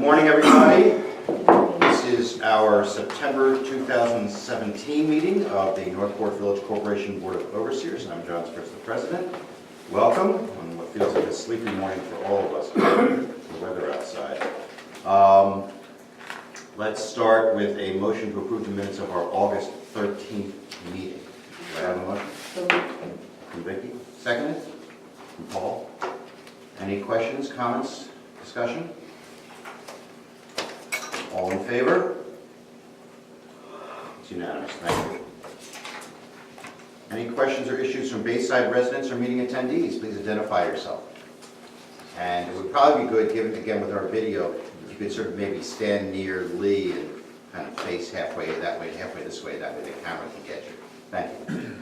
morning, everybody. This is our September 2017 meeting of the Northport Village Corporation Board of Overseers. I'm John Spritz, the president. Welcome on what feels like a sleepy morning for all of us, the weather outside. Let's start with a motion to approve the minutes of our August 13th meeting. Do I have a motion? From Vicki. Seconded? From Paul. Any questions, comments, discussion? All in favor? It's unanimous. Thank you. Any questions or issues from Bayside residents or meeting attendees? Please identify yourself. And it would probably be good, given again with our video, if you could sort of maybe stand near Lee and kind of face halfway that way, halfway this way, that way the camera can get you. Thank you.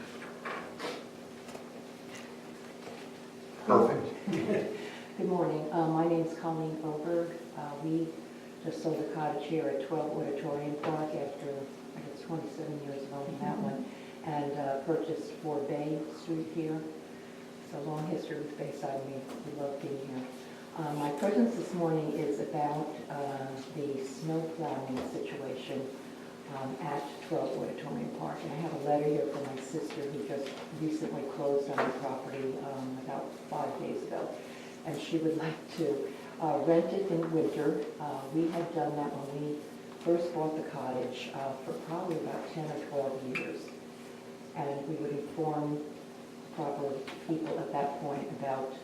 Perfect. Good morning. My name is Colleen Oberg. We just sold a cottage here at 12 Auditorium Park after, I guess, 27 years of owning that one, and purchased 4 Bay Street here. It's a long history with Bayside. We love being here. My presence this morning is about the snow plowing situation at 12 Auditorium Park. And I have a letter here from my sister who just recently closed on the property about 5 days ago. And she would like to rent it in winter. We had done that when we first bought the cottage for probably about 10 or 12 years. And we would inform proper people at that point about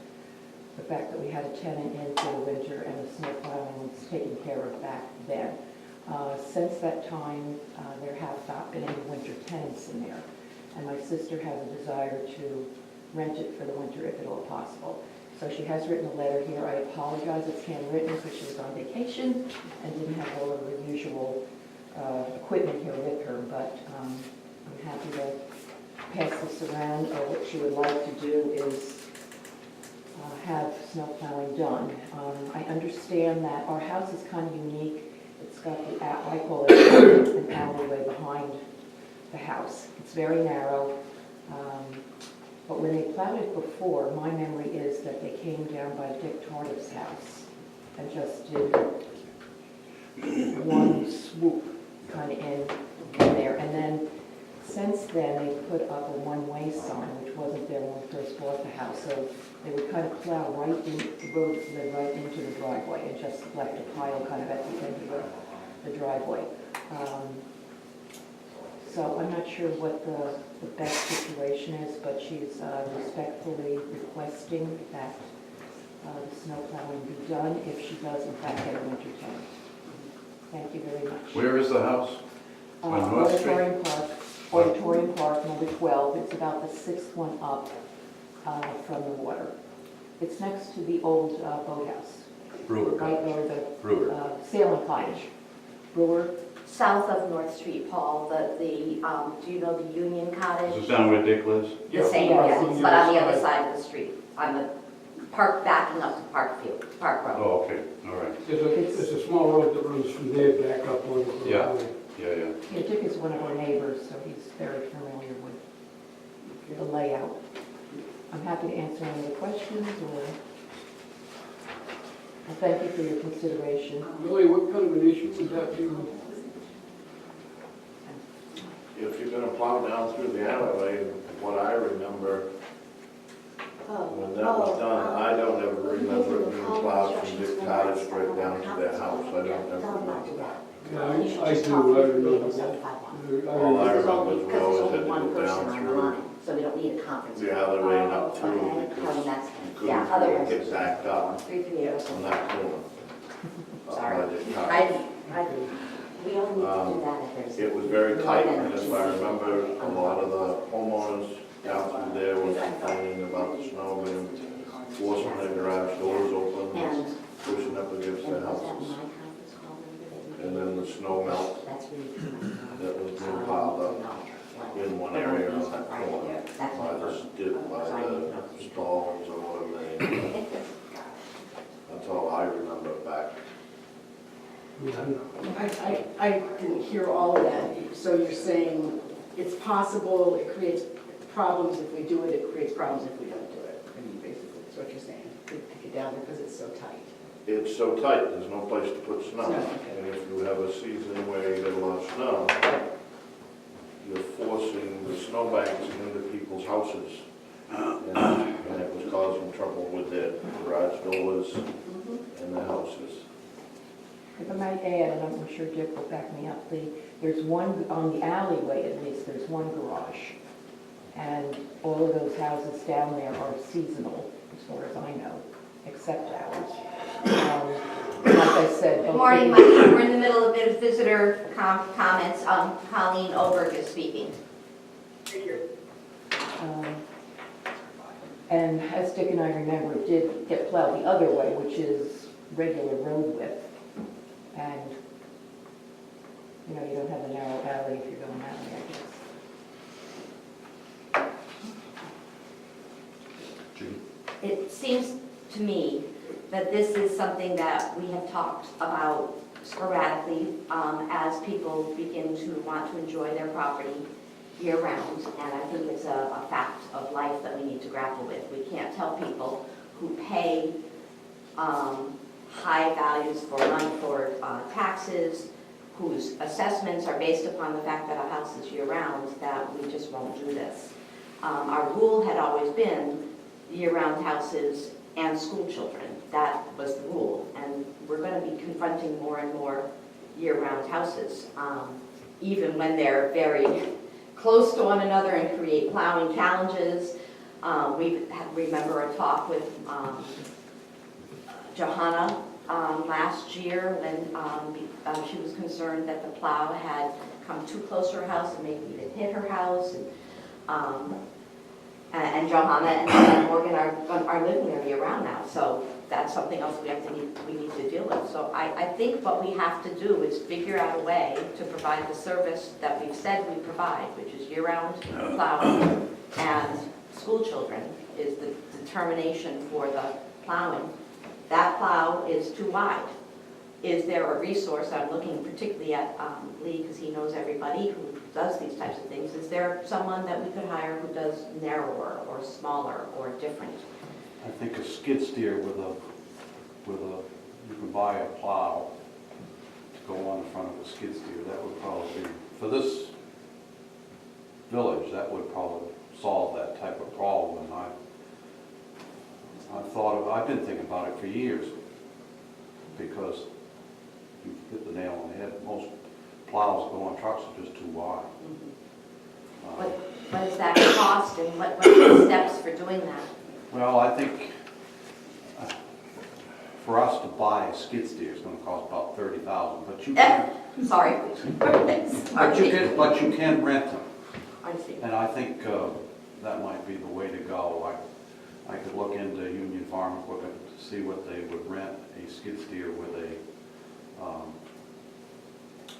the fact that we had a tenant in for the winter and the snow plowing was taken care of back then. Since that time, there have not been any winter tenants in there. And my sister has a desire to rent it for the winter if at all possible. So she has written a letter here. I apologize it's handwritten because she was on vacation and didn't have all of her usual equipment here with her, but I'm happy to pass this around. What she would like to do is have snow plowing done. I understand that our house is kind of unique. It's got the, I call it an alleyway behind the house. It's very narrow. But when they plowed it before, my memory is that they came down by Dick Tardiff's house and just did one swoop kind of in there. And then since then, they put up a one-way sign, which wasn't there when we first bought the house. So they would kind of plow right in, the road led right into the driveway and just left a pile kind of at the end of the driveway. So I'm not sure what the best situation is, but she's respectfully requesting that the snow plowing be done if she does in fact get a winter tenant. Thank you very much. Where is the house? On North Street? Auditorium Park, number 12. It's about the 6th one up from the water. It's next to the old boathouse. Brewer. Right over the Brewer. sailing cottage. Brewer. South of North Street, Paul, do you know the Union Cottage? Does it sound where Dick lives? The same, yes, but on the other side of the street, on the park, backing up to Park Road. Oh, okay, all right. There's a small road that runs from there back up on the Yeah. highway. Yeah. Dick is one of our neighbors, so he's very familiar with the layout. I'm happy to answer any other questions, or I thank you for your consideration. Really, what kind of an issue would that be? If you're gonna plow down through the alleyway, what I remember, when that was done, I don't ever remember it being plowed from this cottage straight down to their house. I don't ever remember that. Yeah, I do, I remember that. All I remember is we always had to go down through So we don't need a conference. the alleyway and up through Okay, because that's, you yeah, couldn't otherwise. get backed up 330. on that corner. Sorry. By this cottage. We only need to do that if there's. It was very tight, and if I remember, a lot of the homeowners down through there were complaining about the snow and forcing their garage doors open, and pushing up against their houses. And then the snow melt that was being piled up in one area on that corner. I just did it by the stalls or whatever they named it. That's all I remember back. I didn't hear all of that. So you're saying it's possible, it creates problems if we do it, it creates problems if we don't do it. I mean, basically, that's what you're saying. To get down there because it's so tight. it's so tight, there's no place to put snow. Snow. And if you have a season where you get a lot of snow, you're forcing the snowbanks into people's houses. And it was causing trouble with their garage doors and their houses. If I might add, and I'm sure Dick will back me up, there's one, on the alleyway at least, there's one garage. And all of those houses down there are seasonal, as far as I know, except ours. Like I said. Good morning, Mike. We're in the middle of visitor comments. Colleen Oberg is speaking. And as Dick and I remember, it did get plowed the other way, which is regular road width. And, you know, you don't have a narrow alley if you're going that way, I guess. It seems to me that this is something that we have talked about sporadically as people begin to want to enjoy their property year-round, and I think it's a fact of life that we need to grapple with. We can't tell people who pay high values for taxes, whose assessments are based upon the fact that a house is year-round, that we just won't do this. Our rule had always been year-round houses and school children. That was the rule, and we're going to be confronting more and more year-round houses, even when they're very close to one another and create plowing challenges. Remember a talk with Johanna last year when she was concerned that the plow had come too close to her house and maybe even hit her house. And Johanna and Morgan are living there year-round now, so that's something else we need to deal with. So I think what we have to do is figure out a way to provide the service that we've said we provide, which is year-round plowing, and school children is the determination for the plowing. That plow is too wide. Is there a resource, I'm looking particularly at Lee because he knows everybody who does these types of things, is there someone that we could hire who does narrower or smaller or different? I think a skid steer you can buy a plow to go on the front of a skid steer. That would probably be, for this village, that would probably solve that type of problem. And I've been thinking about it for years, because you hit the nail on the head. Most plows that go on trucks are just too wide. What does that cost, and what are the steps for doing that? Well, I think for us to buy a skid steer is going to cost about $30,000, but you can. Sorry. But you can rent them, I see. and I think that might be the way to go. I could look into Union Farm Equipment to see what they would rent a skid steer with a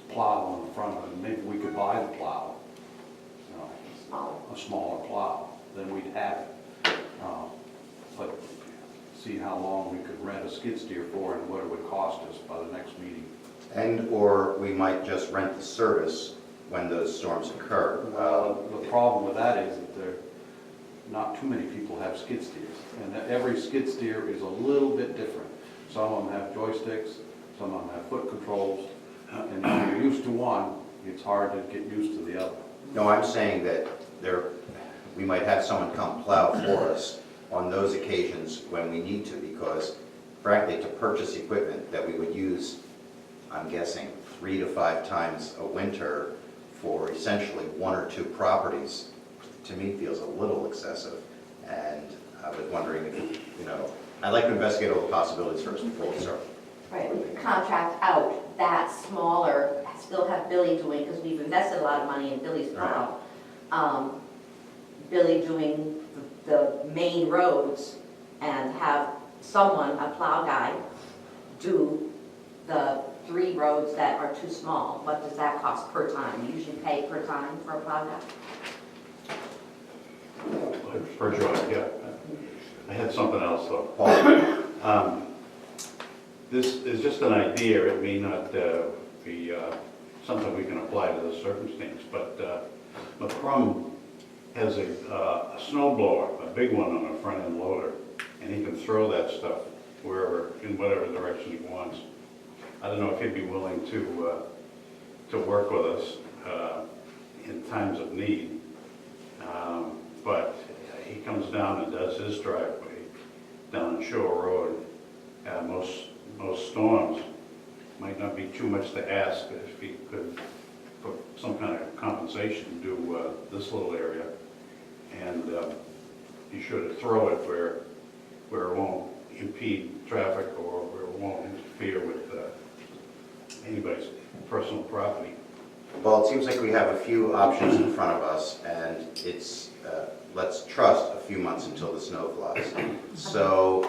plow on the front of it. Maybe we could buy the plow, you know, Smaller. a smaller plow, then we'd have it. But see how long we could rent a skid steer for and what it would cost us by the next meeting. And, or we might just rent the service when those storms occur. Well, the problem with that is that not too many people have skid steers, and that every skid steer is a little bit different. Some of them have joysticks, some of them have foot controls, and if you're used to one, it's hard to get used to the other. No, I'm saying that we might have someone come plow for us on those occasions when we need to, because frankly, to purchase equipment that we would use, I'm guessing, 3 to 5 times a winter for essentially 1 or 2 properties, to me feels a little excessive. And I was wondering if, I'd like to investigate all the possibilities first before we start. Right, we could contract out that smaller, still have Billy doing, because we've invested a lot of money in Billy's plow. Billy doing the main roads, and have someone, a plow guy, do the 3 roads that are too small. What does that cost per time? You usually pay per time for a plow guy? Per job, yeah. I had something else though. Paul? This is just an idea. It may not be something we can apply to the circumstance, but McCrum has a snow blower, a big one on a front end loader, and he can throw that stuff wherever, in whatever direction he wants. I don't know if he'd be willing to work with us in times of need. But he comes down and does his driveway down on Shore Road. Most storms, might not be too much to ask if he could put some kind of compensation to this little area. And be sure to throw it where it won't impede traffic or where it won't interfere with anybody's personal property. Well, it seems like we have a few options in front of us, and it's, let's trust a few months until the snow flies. So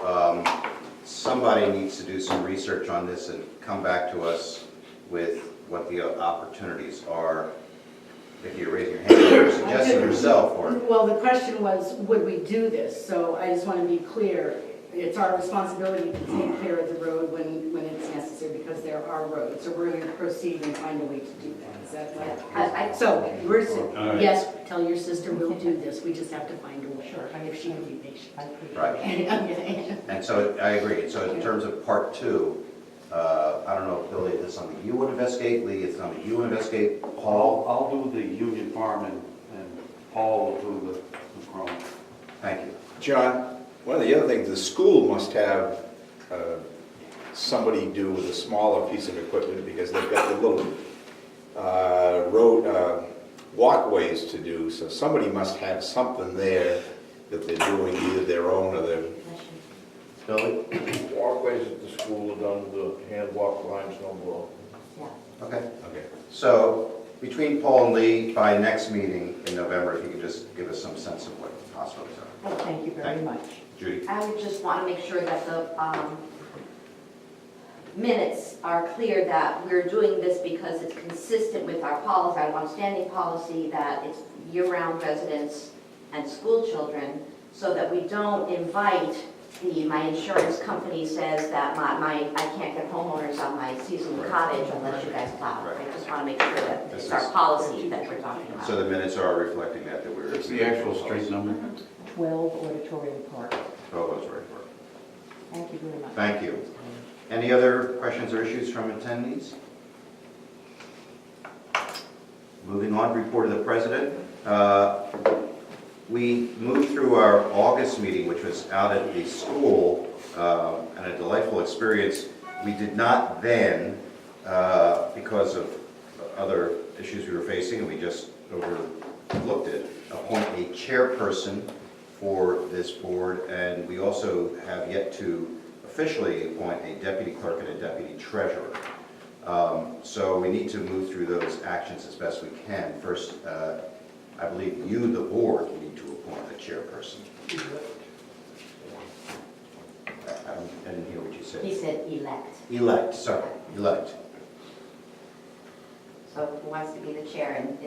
somebody needs to do some research on this and come back to us with what the opportunities are. If you're raising your hand, you're suggesting yourself, or, Well, the question was, would we do this? So I just want to be clear, it's our responsibility to take care of the road when it's necessary, because there are roads. So we're going to proceed and find a way to do that. Is that right? So we're saying, All right. yes, tell your sister we'll do this, we just have to find a way. Sure. If she can be patient. I appreciate right. it. Okay. And so I agree. So in terms of part two, I don't know, Billy, is this something you would investigate? Lee, is it something you would investigate? Paul? I'll do the Union Farm and Paul will do the Chrome. Thank you. John, one of the other things, the school must have somebody do with a smaller piece of equipment, because they've got the little road walkways to do, so somebody must have something there that they're doing, either their own or their... Billy? Walkways at the school are done with the hand walk line snowblower. Okay. Okay. So between Paul and Lee, by next meeting in November, if you could just give us some sense of what the possibilities are. Well, thank you very much. Judy? I would just want to make sure that the minutes are clear that we're doing this because it's consistent with our policy, our longstanding policy, that it's year-round residents and school children, so that we don't invite my insurance company says that I can't get homeowners on my seasonal cottage unless you guys plow. Right. I just want to make sure that This it's our is- policy that we're talking about. So the minutes are reflecting that we're... It's the actual street number. 12 Auditorium Park. 12 is right. Thank you very much. Thank you. Any other questions or issues from attendees? Moving on, report of the president. We moved through our August meeting, which was out at the school, and a delightful experience. We did not then, because of other issues we were facing, and we just overlooked it, appoint a chairperson for this board, and we also have yet to officially appoint a deputy clerk and a deputy treasurer. So we need to move through those actions as best we can. First, I believe you, the board, need to appoint a chairperson. I didn't hear what you said. He said elect. Elect, sorry, elect. So who wants to be the chair in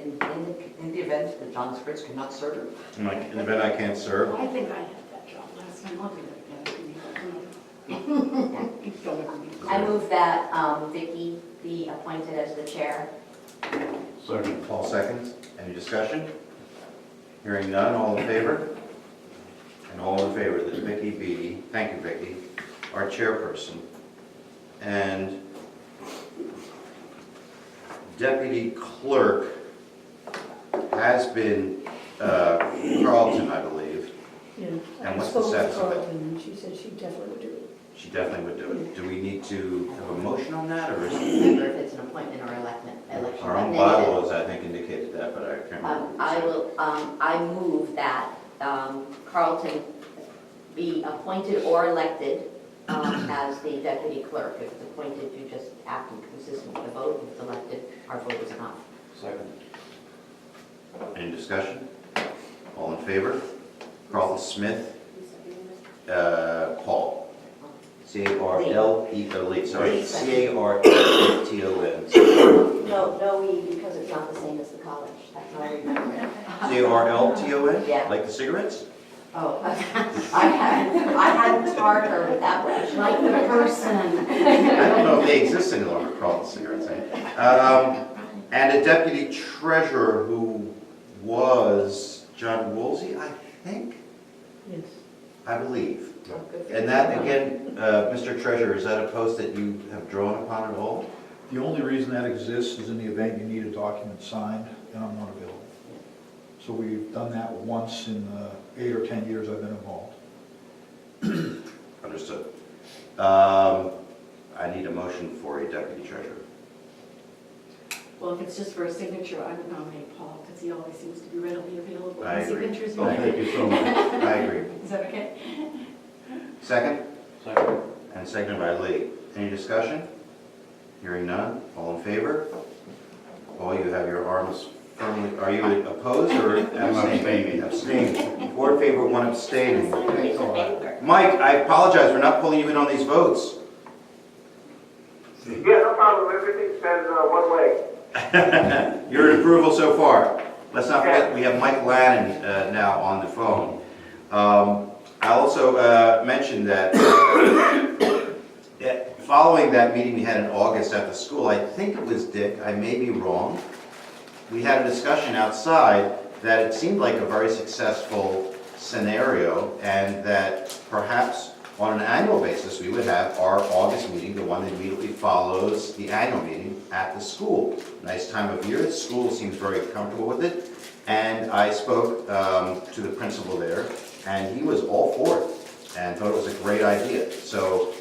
In the event that John Spritz cannot serve. In the event I can't serve, I think I had that job last time, I'll do that again. I move that Vicki be appointed as the chair. Second. Paul seconds. Any discussion? Hearing none, all in favor? And all in favor that Vicki be, thank you, Vicki, our chairperson. And deputy clerk has been Carlton, I believe. Yeah. And what's I the spoke status to of it? Carlton, and she said she definitely would do it. She definitely would do it. Do we need to have a motion on that, or is it? Remember if it's an appointment or election. Our own but bylaws, I think, indicated that, but I can't remember. I will, I move that Carlton be appointed or elected as the deputy clerk. If it's appointed, you just act consistent with the vote. If it's elected, our vote is enough. Second. Any discussion? All in favor? Carlton Smith, Paul. C-A-R-L-E-T-O-N, sorry, C-A-R-L-T-O-N. No, because it's not the same as the college. That's how I remember it. C-A-R-L-T-O-N? Yeah. Like the cigarettes? Oh, I hadn't tarred her with that much. Like the person. I don't know if they exist any longer, Carlton cigarettes, eh? And a deputy treasurer who was John Woolsey, I think? Yes. I believe. Oh, good for And you. that, again, Mr. Treasurer, is that a post that you have drawn upon at all? The only reason that exists is in the event you need a document signed, and I'm not available. So we've done that once in the 8 or 10 years I've been involved. Understood. I need a motion for a deputy treasurer. Well, if it's just for a signature, I would nominate Paul, because he always seems to be readily available. I agree. Signatures. Oh, thank you so much. I agree. Is that okay? Second? Second. And seconded by Lee. Any discussion? Hearing none, all in favor? All you have your arms firmly, are you opposed or abstaining? Abstaining. 4 in favor, 1 abstaining. Thanks a lot. Mike, I apologize for not pulling you in on these votes. Yeah, no problem, everything's been one way. You're in approval so far. Let's not forget, we have Mike Lannon now on the phone. I also mentioned that following that meeting we had in August at the school, I think it was Dick, I may be wrong, we had a discussion outside that it seemed like a very successful scenario and that perhaps on an annual basis we would have our August meeting, the one that immediately follows the annual meeting at the school. Nice time of year, the school seems very comfortable with it, and I spoke to the principal there and he was all for it and thought it was a great idea. So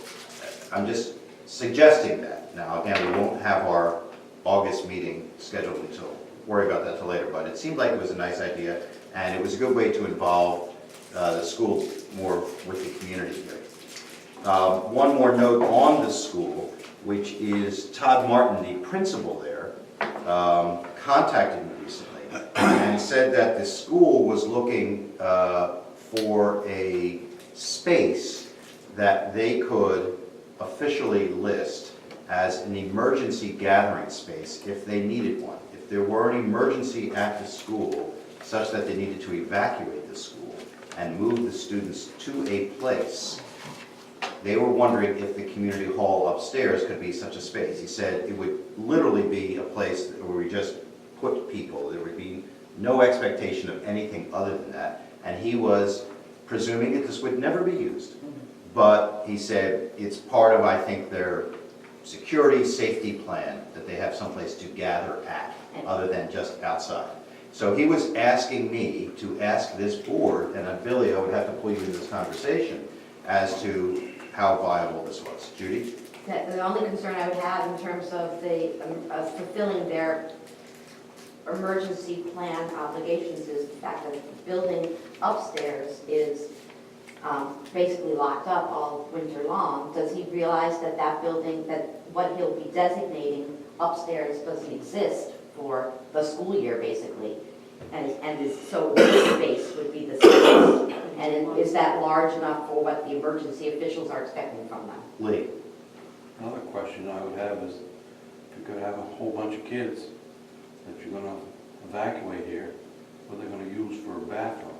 I'm just suggesting that. Now, again, we won't have our August meeting scheduled until, worry about that till later, but it seemed like it was a nice idea, and it was a good way to involve the school more with the community here. One more note on the school, which is Todd Martin, the principal there, contacted me recently and said that the school was looking for a space that they could officially list as an emergency gathering space if they needed one. If there were an emergency at the school such that they needed to evacuate the school and move the students to a place, they were wondering if the community hall upstairs could be such a space. He said it would literally be a place where we just put people. There would be no expectation of anything other than that. And he was presuming that this would never be used. But he said it's part of, I think, their security, safety plan, that they have someplace to gather at, other than just outside. So he was asking me to ask this board, and Billy, I would have to pull you into this conversation, as to how viable this was. Judy? The only concern I would have in terms of the, fulfilling their emergency plan obligations is the fact that the building upstairs is basically locked up all winter long. Does he realize that that building, that what he'll be designating upstairs doesn't exist for the school year, basically? So this space would be the space. And is that large enough for what the emergency officials are expecting from them? Lee? Another question I would have is, if you're going to have a whole bunch of kids that you're going to evacuate here, what are they going to use for a bathroom?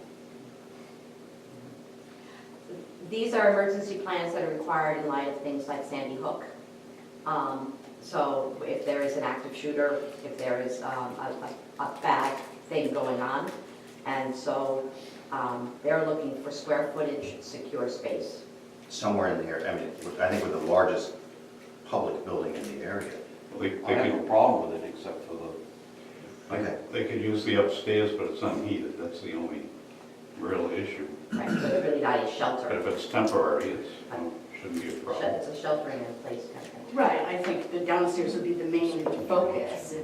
These are emergency plans that are required in light of things like Sandy Hook. So if there is an active shooter, if there is a bad thing going on, and so they're looking for square footage, secure space. Somewhere in the area, I mean, I think we're the largest public building in the area. I have no problem with it except for the, Okay. They could use the upstairs, but it's unheated, that's the only real issue. Right, so it's really not a But shelter. if it's temporary, it shouldn't be a problem. It's a sheltering in place kind of thing. Right, I think the downstairs would be the main focus.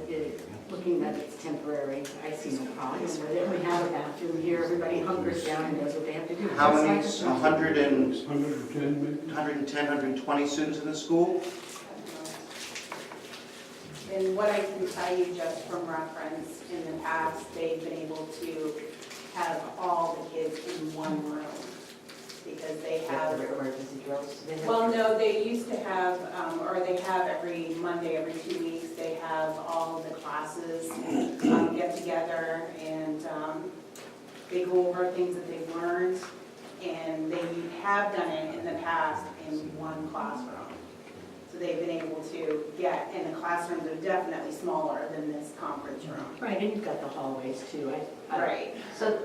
Looking that it's temporary, I see no problem with it. We have a bathroom here, everybody hunkers down and does what they have to do. How many, Just like a 110 maybe? 110, 120 students in the school? And what I can tell you just from reference, in the past, they've been able to have all the kids in one room because they have, Emergency drills. well, no, they used to have, or they have every Monday, every 2 weeks, they have all of the classes get together and they go over things that they've learned, and they have done it in the past in one classroom. So they've been able to get, and the classrooms are definitely smaller than this conference room. Right, and you've got the hallways too. Right. So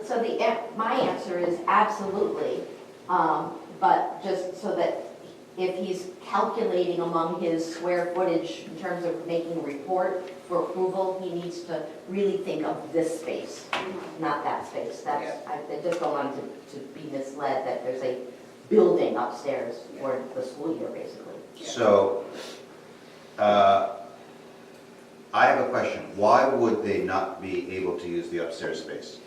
my answer is absolutely. But just so that if he's calculating among his square footage in terms of making a report for approval, he needs to really think of this space, not that space. I just don't want him to be misled that there's a building upstairs for the school year, basically. So, I have a question. Why would they not be able to use the upstairs space?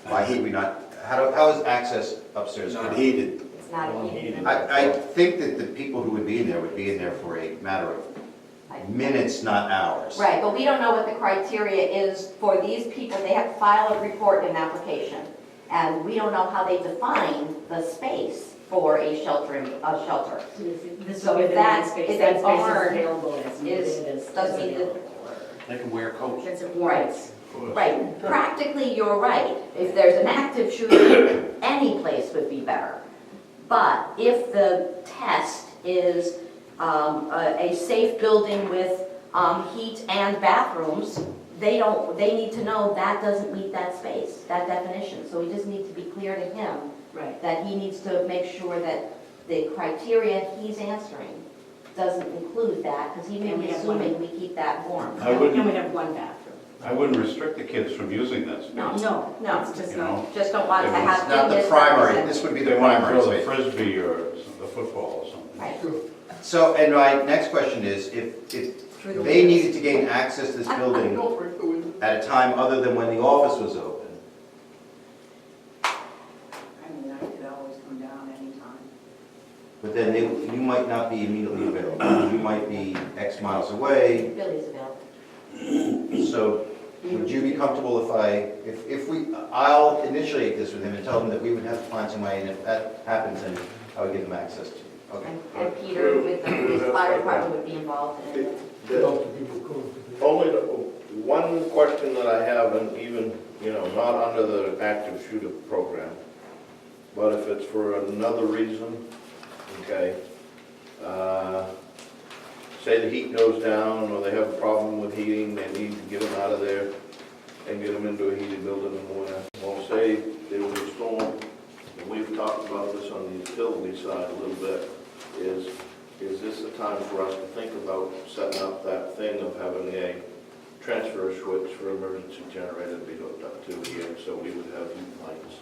Why would we not, how is access upstairs? It's not heated. It's not a heating. I think that the people who would be in there would be in there for a matter of minutes, not hours. Right, but we don't know what the criteria is for these people. They have to file a report and application. And we don't know how they define the space for a shelter. This So would if be the that- main space, if that a space barn is available as needed, doesn't mean that- available. They can wear coats. It's a warrants. Right, practically, you're right. If there's an active shooter, any place would be better. But if the test is a safe building with heat and bathrooms, they need to know that doesn't meet that space, that definition. So we just need to be clear to him Right. that he needs to make sure that the criteria he's answering doesn't include that, because he may And be we have one. assuming we keep that warm. I wouldn't- And we have one bathroom. I wouldn't restrict the kids from using that space. No, It's just You not. know, just don't want to If have. It's not the them primary, misrepresent. this would be They the want to primary throw the space. frisbee or the football or something. Right. So, and my next question is, if they needed to gain access to this building at a time other than when the office was open, I mean, I could always come down anytime. but then you might not be immediately available. You might be X miles away. Billy's available. So would you be comfortable I'll initiate this with him and tell him that we would have to find some way, and if that happens, then I would give them access to you. Okay. And Peter with the fire department would be involved in it. Only one question that I have, and even, not under the active shooter program, but if it's for another reason, okay, say the heat goes down, or they have a problem with heating, they need to get them out of there and get them into a heated building in the winter. Well, say there was a storm, and we've talked about this on the utility side a little bit, is this the time for us to think about setting up that thing of having a transfer switch for emergency generator to be hooked up to here, so we would have heat lights?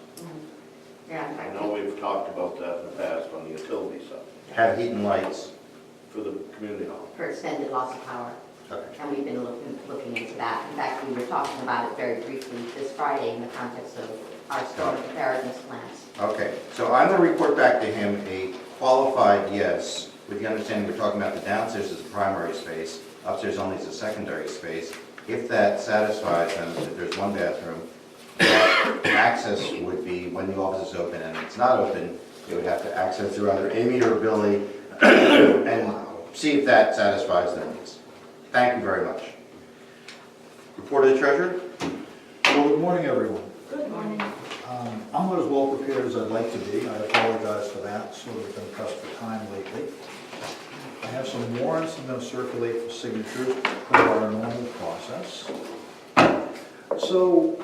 Yeah. I know we've talked about that in the past on the utility side, Have heat and lights. for the community hall. For extended loss of power. Okay. And we've been looking into that. In fact, we were talking about it very briefly this Friday in the context of our storm preparedness plans. Okay, so I'm going to report back to him a qualified yes, with the understanding we're talking about the downstairs as a primary space, upstairs only as a secondary space. If that satisfies them, if there's one bathroom, access would be when the office is open, and if it's not open, they would have to access through either Amy or Billy and see if that satisfies their needs. Thank you very much. Report of the treasurer? Well, good morning, everyone. Good morning. I'm not as well prepared as I'd like to be. I apologize for that, sort of been pressed for time lately. I have some warrants I'm going to circulate for signatures per our normal process. So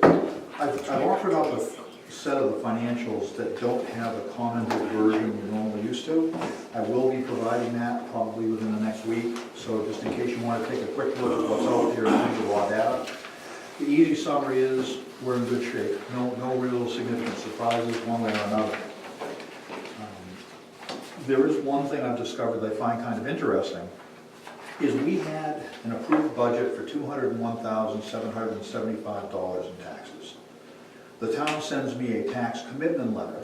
I've offered up a set of the financials that don't have a commented version we're normally used to. I will be providing that probably within the next week, so just in case you want to take a quick look at what's out there in terms of raw data. The easy summary is we're in good shape. No real significant surprises one way or another. There is one thing I've discovered that I find kind of interesting, is we had an approved budget for $201,775 in taxes. The town sends me a tax commitment letter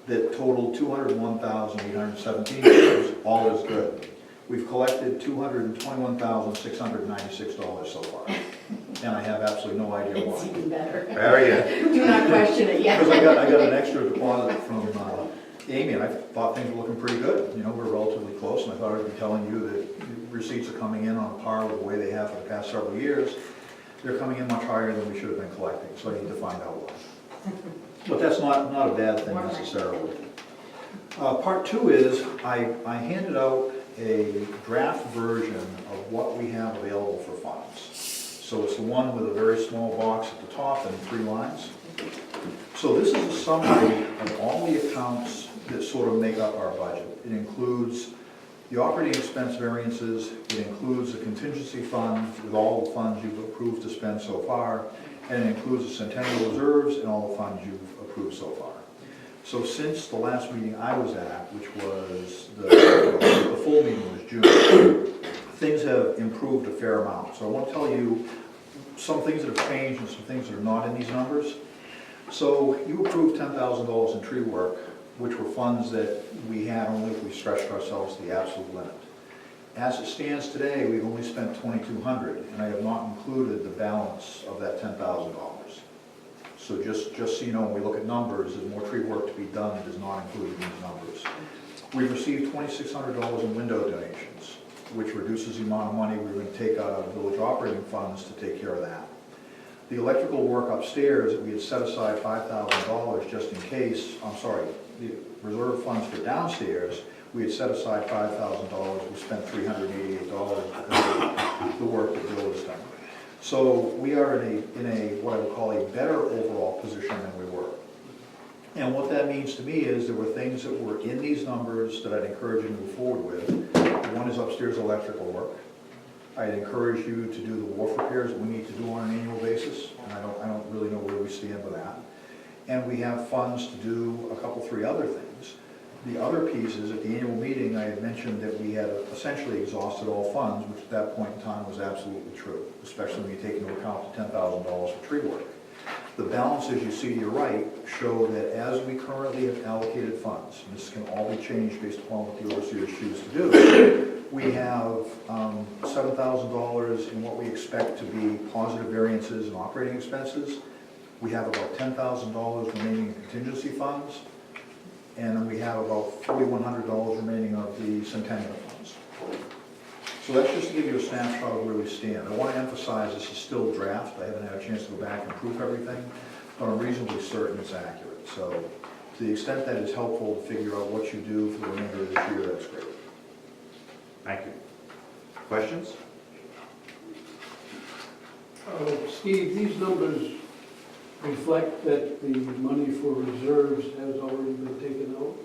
that totaled $201,817. All is good. We've collected $221,696 so far, and I have absolutely no idea It's why. even better. Very good. Do not question it yet. Because I got an extra deposit from Amy, and I thought things were looking pretty good. We're relatively close, and I thought I'd be telling you that receipts are coming in on par with the way they have for the past several years. They're coming in much higher than we should have been collecting, so I need to find out why. But that's not a bad thing necessarily. Part two is I handed out a draft version of what we have available for funds. So it's the one with a very small box at the top and 3 lines. So this is a summary of all the accounts amounts that sort of make up our budget. It includes the operating expense variances, it includes the contingency fund with all the funds you've approved to spend so far, and it includes the centennial reserves and all the funds you've approved so far. So since the last meeting I was at, which was the full meeting was June, things have improved a fair amount. So I want to tell you some things that have changed and some things that are not in these numbers. So you approved $10,000 in tree work, which were funds that we had only if we stretched ourselves to the absolute limit. As it stands today, we've only spent $2,200, and I have not included the balance of that $10,000. So just so you know, when we look at numbers, there's more tree work to be done that is not included in these numbers. We've received $2,600 in window donations, which reduces the amount of money we're going to take out of village operating funds to take care of that. The electrical work upstairs, we had set aside $5,000 just in case, the reserve funds for downstairs, we had set aside $5,000, we spent $388 because of the work that Bill has done. So we are in a what I would call a better overall position than we were. And what that means to me is there were things that were in these numbers that I'd encourage you to move forward with. One is upstairs electrical work. I'd encourage you to do the wharf repairs that we need to do on an annual basis, and I don't really know where we stand with that. And we have funds to do a couple, three other things. The other piece is, at the annual meeting, I had mentioned that we had essentially exhausted all funds, which at that point in time was absolutely true, especially when you take into account the $10,000 for tree work. The balances you see to your right show that as we currently have allocated funds, and this can all be changed based upon what the overseers choose to do, we have $7,000 in what we expect to be positive variances in operating expenses. We have about $10,000 remaining in contingency funds, and then we have about $4,100 remaining of the centennial funds. So that's just to give you a snapshot of where we stand. I want to emphasize this is still draft. I haven't had a chance to go back and proof everything, but I'm reasonably certain it's accurate. So to the extent that it's helpful to figure out what you do for the remainder of this year, that's great. Thank you. Questions? Steve, these numbers reflect that the money for reserves has already been taken out?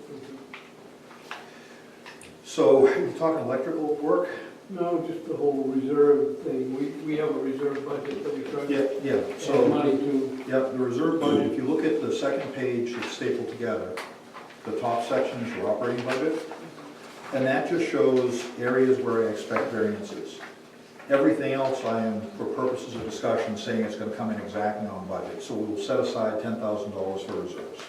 So you're talking electrical work? No, just the whole reserve thing. We have a reserve budget that we try to Yeah. So add money to. Yep, the reserve budget, if you look at the second page that's stapled together, the top section is your operating budget, and that just shows areas where I expect variances. Everything else I am, for purposes of discussion, saying it's going to come in exactly on budget. So we'll set aside $10,000 for reserves.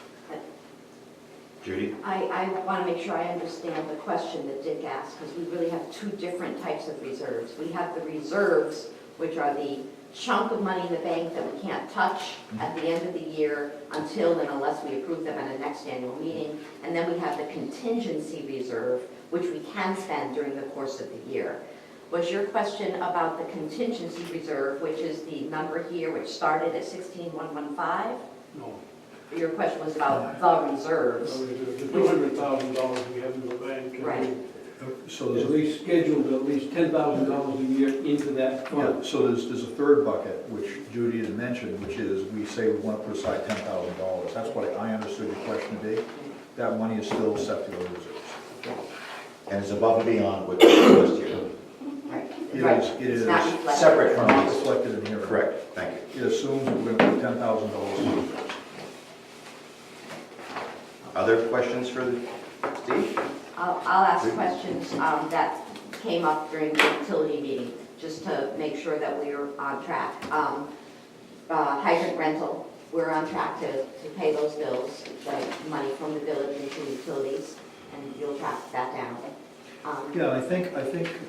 Judy? I want to make sure I understand the question that Dick asked, because we really have two different types of reserves. We have the reserves, which are the chunk of money in the bank that we can't touch at the end of the year until and unless we approve them at a next annual meeting. And then we have the contingency reserve, which we can spend during the course of the year. Was your question about the contingency reserve, which is the number here, which started at 16,115? No. Your question was about the reserves. The $200,000 we have in the bank. and Right. So we there's At least scheduled at least $10,000 a year into that yeah, fund. so there's a third bucket, which Judy had mentioned, which is we say we want to put aside $10,000. That's what I understood your question to be. That money is still set to go to reserves. And it's above and beyond what was here. Right. It Right. is, it It's is not reflected. Separate from not these. reflected in here. Correct, thank you. It assumes that we're going to put $10,000 in reserves. Other questions for Steve? I'll ask questions that came up during the utility meeting, just to make sure that we're on track. Hydrant rental, we're on track to pay those bills, the money from the village into utilities, and you'll track that down. Yeah, and I think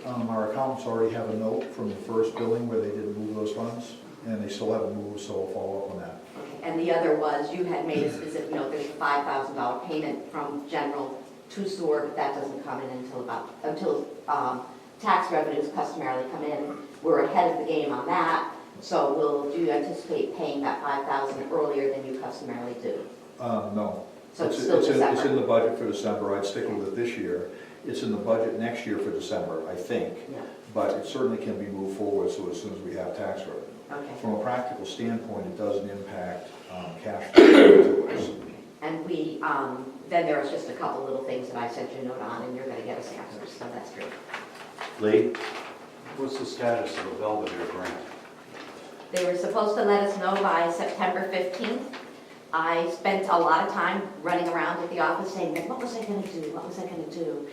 our accountants already have a note from the first billing where they didn't move those funds, and they still haven't moved, so we'll follow up on that. And the other was, you had made a specific note, there's a $5,000 payment from general to sewer, but that doesn't come in until tax revenues customarily come in. We're ahead of the game on that, so do you anticipate paying that $5,000 earlier than you customarily do? No. So it's still December? It's in the budget for December. I'd stick with it this year. It's in the budget next year for December, I think. Yeah. But it certainly can be moved forward, so as soon as we have tax revenue. Okay. From a practical standpoint, it doesn't impact cash flow to us. And then there was just a couple little things that I sent you a note on, and you're gonna get us answers, so that's good. Lee? What's the status of the Belvedere grant? They were supposed to let us know by September 15th. I spent a lot of time running around at the office saying, what was I gonna do? What was I gonna do?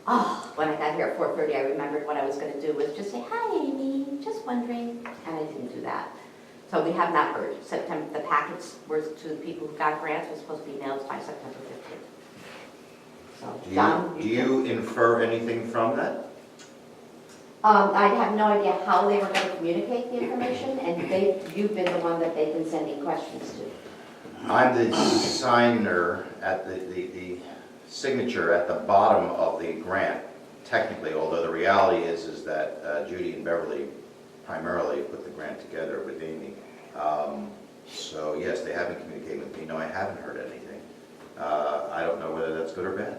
Oh, when I got here at 4:30, I remembered what I was gonna do was just say, hi, Amy, just wondering, and I didn't do that. So we have not heard. The packets were to the people who got grants was supposed to be mailed by September 15th. So, John, Do you infer anything from that? I have no idea how they were going to communicate the information, and you've been the one that they've been sending questions to. I'm the signer at the signature at the bottom of the grant, technically, although the reality is that Judy and Beverly primarily put the grant together with Amy. So yes, they haven't communicated with me. No, I haven't heard anything. I don't know whether that's good or bad.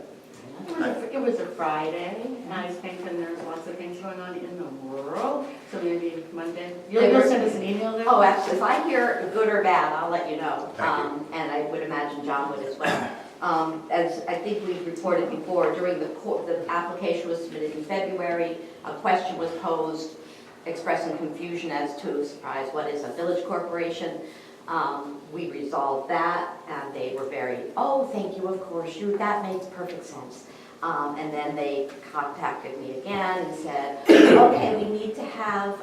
It was a Friday, and I was thinking there's lots of things going on in the world, so maybe Monday. You'll send us an email there? Oh, absolutely. If I hear good or bad, I'll let you know. Thank you. And I would imagine John would as well. As I think we reported before, during the application was submitted in February, a question was posed expressing confusion as to, surprise, what is a village corporation? We resolved that, and they were very, oh, thank you, of course, that makes perfect sense. And then they contacted me again and said, okay, we need to have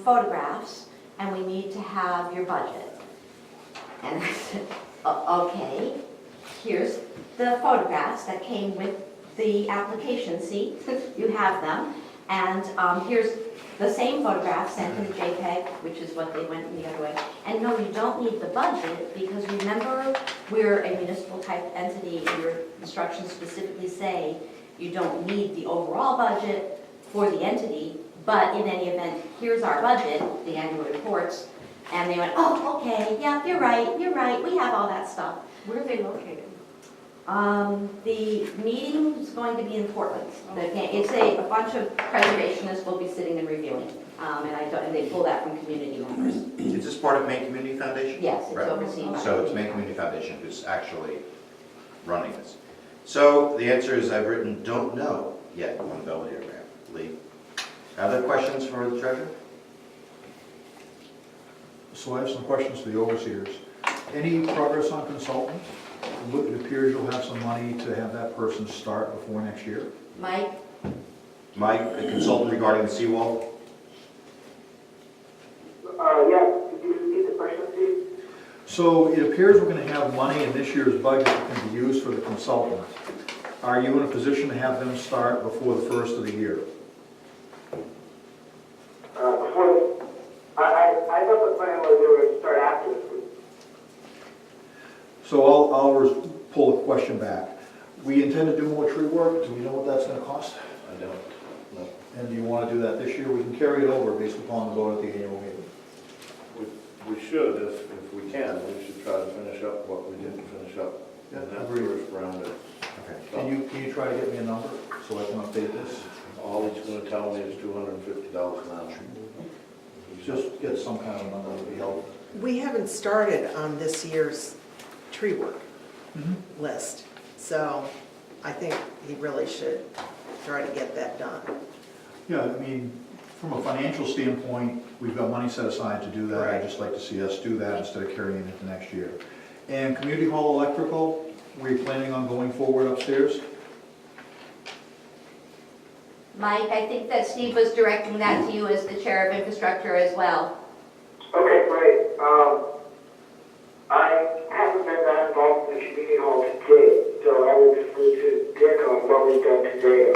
photographs, and we need to have your budget. And I said, okay, here's the photographs that came with the application, see, you have them. And here's the same photograph sent in JPEG, which is what they went in the other way. And no, you don't need the budget, because remember, we're a municipal type entity, and your instructions specifically say you don't need the overall budget for the entity, but in any event, here's our budget, the annual reports. And they went, oh, okay, yeah, you're right, we have all that stuff. Where are they located? The meeting is going to be in Portland. It's a bunch of preservationists will be sitting and reviewing, and they pull that from community members. Is this part of Maine Community Foundation? Yes, it's Right. overseen by. So it's Maine Community Foundation who's actually running this. So the answer is I've written don't know yet on the Belvedere grant. Lee? Other questions for the treasurer? So I have some questions for the overseers. Any progress on consultant? It appears you'll have some money to have that person start before next year. Mike? Mike, the consultant regarding the seawall? Yeah, could you repeat the question, please? So it appears we're going to have money in this year's budget that can be used for the consultant. Are you in a position to have them start before the first of the year? I thought the plan was they would start after this. So I'll pull the question back. We intend to do more tree work. Do we know what that's going to cost? I don't, no. And do you want to do that this year? We can carry it over based upon the vote at the annual meeting. We should, if we can, we should try to finish up what we didn't finish up in that agreed. first round of Okay. Can you try to get me a number so I can update this? all he's gonna tell me is $250 an hour. Just get some kind of number would be helpful. We haven't started on this year's tree work list, so I think he really should try to get that done. Yeah, I mean, from a financial standpoint, we've got money set aside to do that. I'd just like to see us do that instead of carrying it into next year. And community hall electrical, we're planning on going forward upstairs? Mike, I think that Steve was directing that to you as the chair of infrastructure as well. Okay, great. I haven't been that involved in the community hall today, so I will defer to Dick on what we've done today.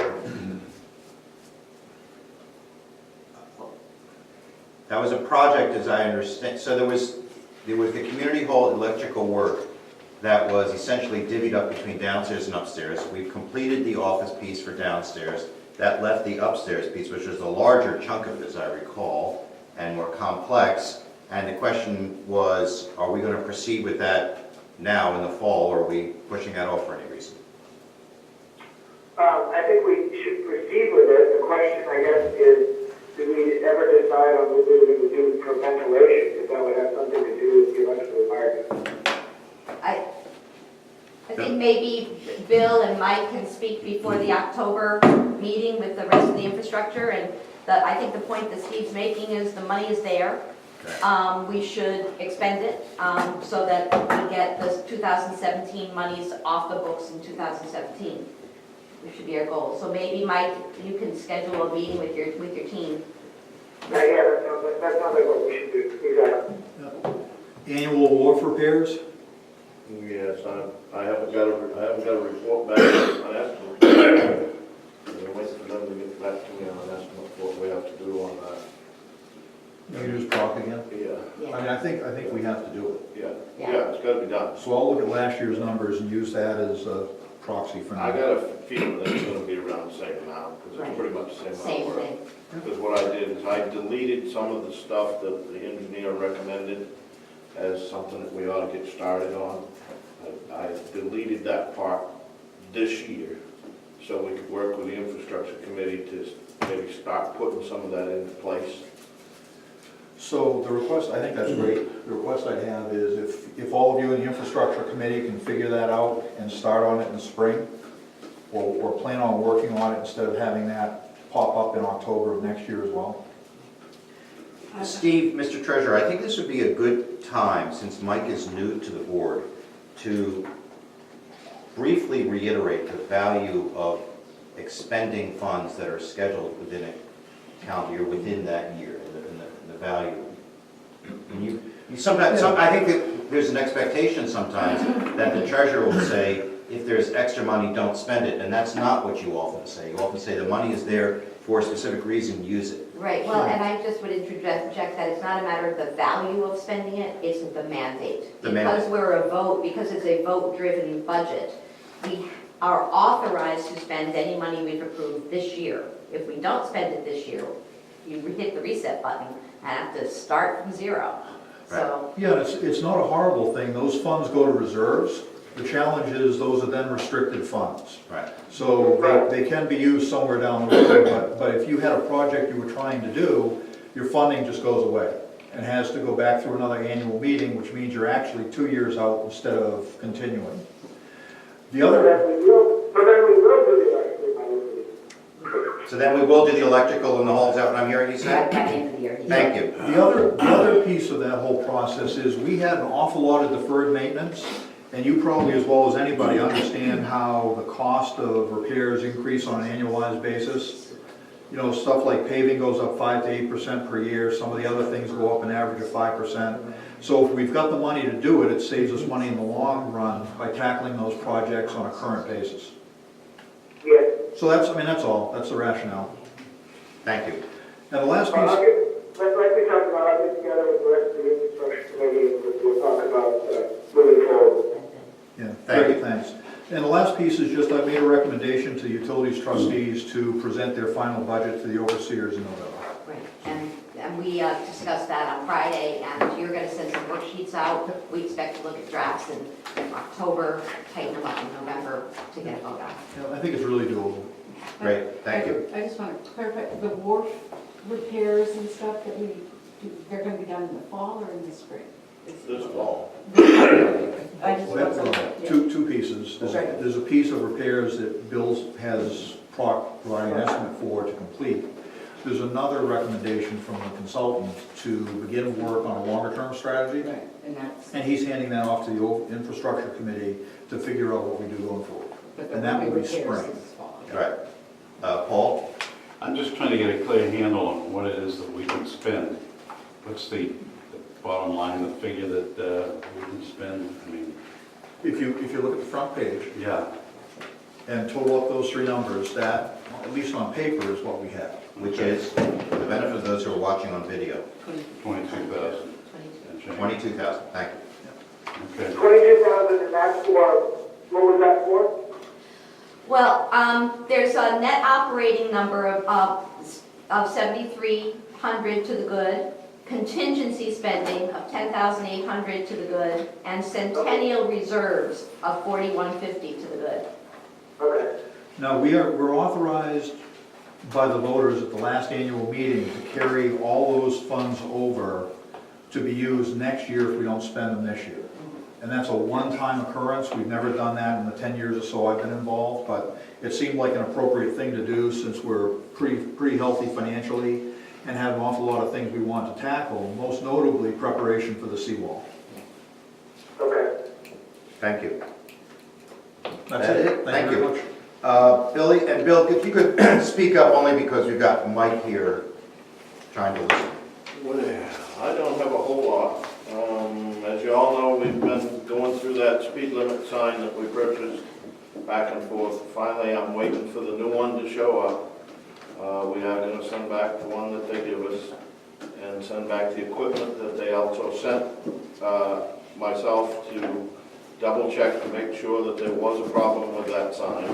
That was a project, as I understand, so there was the community hall electrical work that was essentially divvied up between downstairs and upstairs. We've completed the office piece for downstairs. That left the upstairs piece, which was the larger chunk of it, as I recall, and more complex. And the question was, are we going to proceed with that now in the fall, or are we pushing that off for any reason? I think we should proceed with it. The question, I guess, is do we ever decide on what we would do for ventilation, because that would have something to do with the electrical environment? I think maybe Bill and Mike can speak before the October meeting with the rest of the infrastructure, and I think the point that Steve's making is the money is there. We should expend it, so that we get the 2017 monies off the books in 2017. Which should be our goal. So maybe, Mike, you can schedule a meeting with your team. Yeah, that sounds like what we should do, exactly. Annual wharf repairs? Yes, I haven't got a report back on estimate. I'm waiting for them to get back to me on an estimate for what we have to do on that. You use proc again? Yeah, I mean, I think we have to do it. yeah, it's gotta be done. So I'll look at last year's numbers and use that as a proxy for now. I got a feeling that it's gonna be around the same amount, because it's pretty much the same amount Same of work. thing. Because what I did is I deleted some of the stuff that the engineer recommended as something that we ought to get started on. I deleted that part this year, so we could work with the infrastructure committee to maybe start putting some of that into place. So the request, I think that's great. The request I have is if all of you in the infrastructure committee can figure that out and start on it in the spring, or plan on working on it instead of having that pop up in October of next year as well. Steve, Mr. Treasurer, I think this would be a good time, since Mike is new to the board, to briefly reiterate the value of expending funds that are scheduled within a calendar year, within that year, and the value. And you sometimes, I think that there's an expectation sometimes that the treasurer will say, if there's extra money, don't spend it, and that's not what you often say. You often say the money is there for a specific reason, use it. Right, well, and I just would interject that it's not a matter of the value of spending it, it's the mandate. Because because it's a vote-driven budget, we are authorized to spend any money we've approved this year. If we don't spend it this year, you hit the reset button and have to start from zero. So, Yeah, it's not a horrible thing. Those funds go to reserves. The challenge is those are then restricted funds. Right. So they can be used somewhere down the road, but if you had a project you were trying to do, your funding just goes away and has to go back through another annual meeting, which means you're actually 2 years out instead of continuing. The other, So then we will do the electrical and the holes out, and I'm hearing you say? at the end of the year. Thank you. the other piece of that whole process is we had an awful lot of deferred maintenance. And you probably, as well as anybody, understand how the cost of repairs increase on an annualized basis. You know, stuff like paving goes up 5 to 8% per year. Some of the other things go up an average of 5%. So if we've got the money to do it, it saves us money in the long run by tackling those projects on a current basis. Yes. So that's all. That's the rationale. Thank you. And the last piece. Like we talked about, I'll get together with the rest of the infrastructure committee, and we'll talk about moving forward. Yeah, Thank great, you. thanks. And the last piece is just, I made a recommendation to the utilities trustees to present their final budget to the overseers in November. Right, and we discussed that on Friday, and you're gonna send some worksheets out. We expect to look at drafts in October, tighten them up in November to get a vote on. Yeah, I think it's really doable. Great, thank you. I just want to clarify, the wharf repairs and stuff that we do, they're going to be done in the fall or in the spring? This fall. I just Well, want that's to, two pieces. Okay. There's a piece of repairs that Bill has provided an estimate for to complete. There's another recommendation from the consultant to begin work on a longer-term strategy. right, and that's, And he's handing that off to the infrastructure committee to figure out what we do going forward. but And that will be repairs spring. this fall. Right. Paul? I'm just trying to get a clear handle on what it is that we can spend. What's the bottom line, the figure that we can spend? I mean, If you look at the front page yeah, and total up those three numbers, that, at least on paper, is what we have. Which is, for the benefit of those who are watching on video, 22,000 and change. 22,000, thank you. Okay. 22,000, and that's for, what was that for? Well, there's a net operating number of 7,300 to the good, contingency spending of 10,800 to the good, and centennial reserves of 4,150 to the good. Okay. Now, we're authorized by the voters at the last annual meeting to carry all those funds over to be used next year if we don't spend them this year. and that's a one-time occurrence. We've never done that in the 10 years or so I've been involved, but it seemed like an appropriate thing to do since we're pretty healthy financially and have an awful lot of things we want to tackle, most notably preparation for the seawall. Okay. Thank you. That's it. Thank you you. very much. Billy, and Bill, if you could speak up only because we've got Mike here trying to listen. Well, I don't have a whole lot. As you all know, we've been going through that speed limit sign that we purchased back and forth. Finally, I'm waiting for the new one to show up. We are going to send back the one that they give us and send back the equipment that they also sent myself to double check to make sure that there was a problem with that sign.